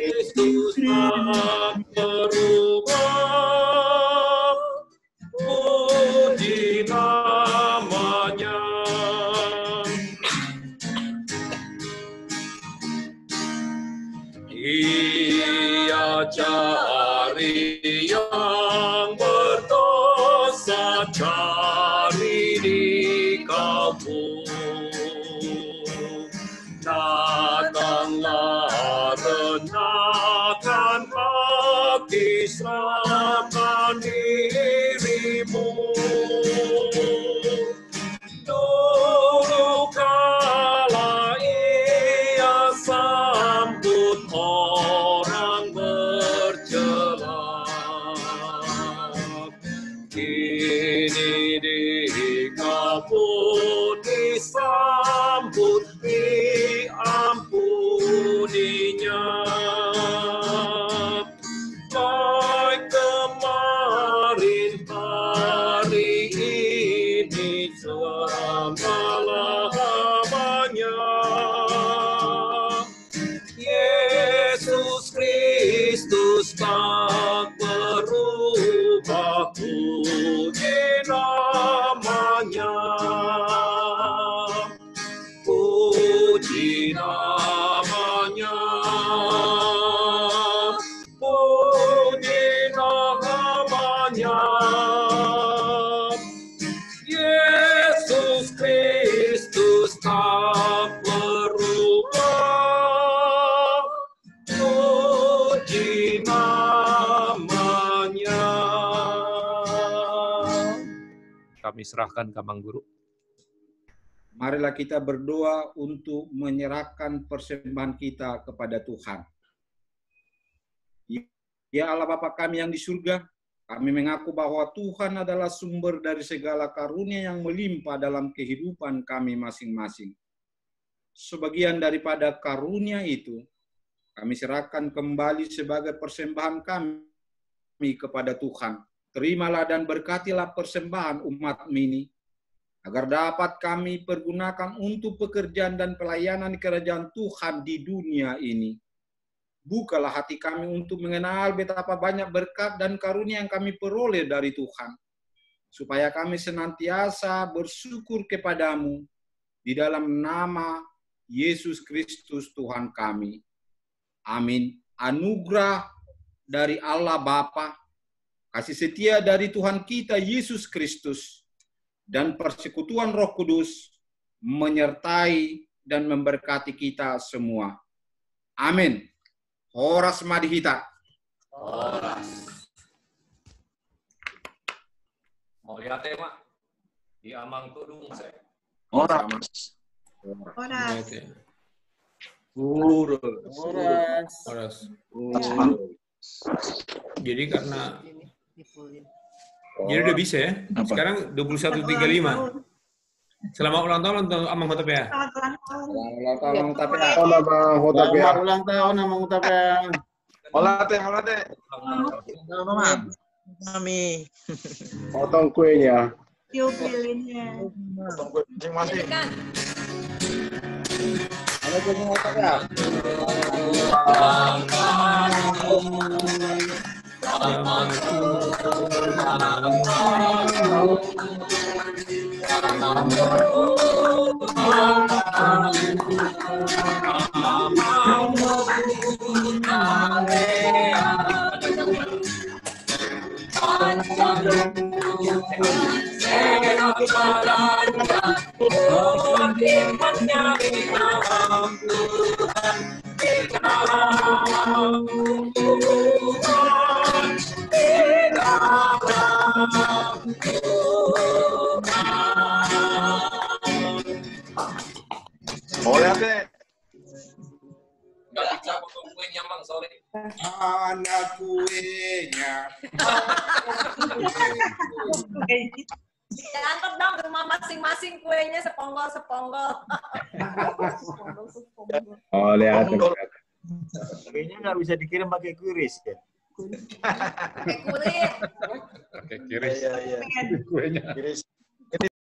Kristus tak berubah, puji namanya. Ia cari yang berdosa, cari di kampung. Datanglah, rendahkan hati, serahkan dirimu. Dulu kala ia sambut orang bercela, kini dia pun disambut, diampuninya. Baik kemarin, hari ini, selama-lamanya. Yesus Kristus tak berubah, puji namanya. Puji namanya. Puji namanya. Yesus Kristus tak berubah, puji namanya. Kami serahkan ke Bang Guru. Marilah kita berdoa untuk menyerahkan persembahan kita kepada Tuhan. Ya Allah Bapa kami yang di surga, kami mengaku bahwa Tuhan adalah sumber dari segala karunia yang melimpah dalam kehidupan kami masing-masing. Sebagian daripada karunia itu, kami serahkan kembali sebagai persembahan kami kepada Tuhan. Terimalah dan berkatilah persembahan umat ini, agar dapat kami pergunakan untuk pekerjaan dan pelayanan kerajaan Tuhan di dunia ini. Bukalah hati kami untuk mengenal betapa banyak berkat dan karunia yang kami peroleh dari Tuhan, supaya kami senantiasa bersyukur kepadamu di dalam nama Yesus Kristus Tuhan kami. Amin. Anugerah dari Allah Bapa, kasih setia dari Tuhan kita Yesus Kristus, dan persekutuan Roh Kudus menyertai dan memberkati kita semua. Amin. Horas madihita. Horas. Mau lihat ya, Mak? Di amang tudung saya. Horas. Horas. Horas. Jadi karena jadi udah bisa ya. Sekarang 21.35. Selamat ulang tahun Amang Hotapea. Selamat ulang tahun Amang Hotapea. Olate. Kami. Potong kuenya. Yuk pilinnya. Potong kue masing-masing. Ada kuenya Hotapea. Olate. Nggak bisa potong kuenya, Mang, sorry. anak kuenya. Diangkat dong ke rumah masing-masing kuenya seponggol-seponggol. Oh, lihat. Kayaknya nggak bisa dikirim pakai kuris ya. Pakai kulit. Pakai kiris. Iya. Kuenya. Kiris.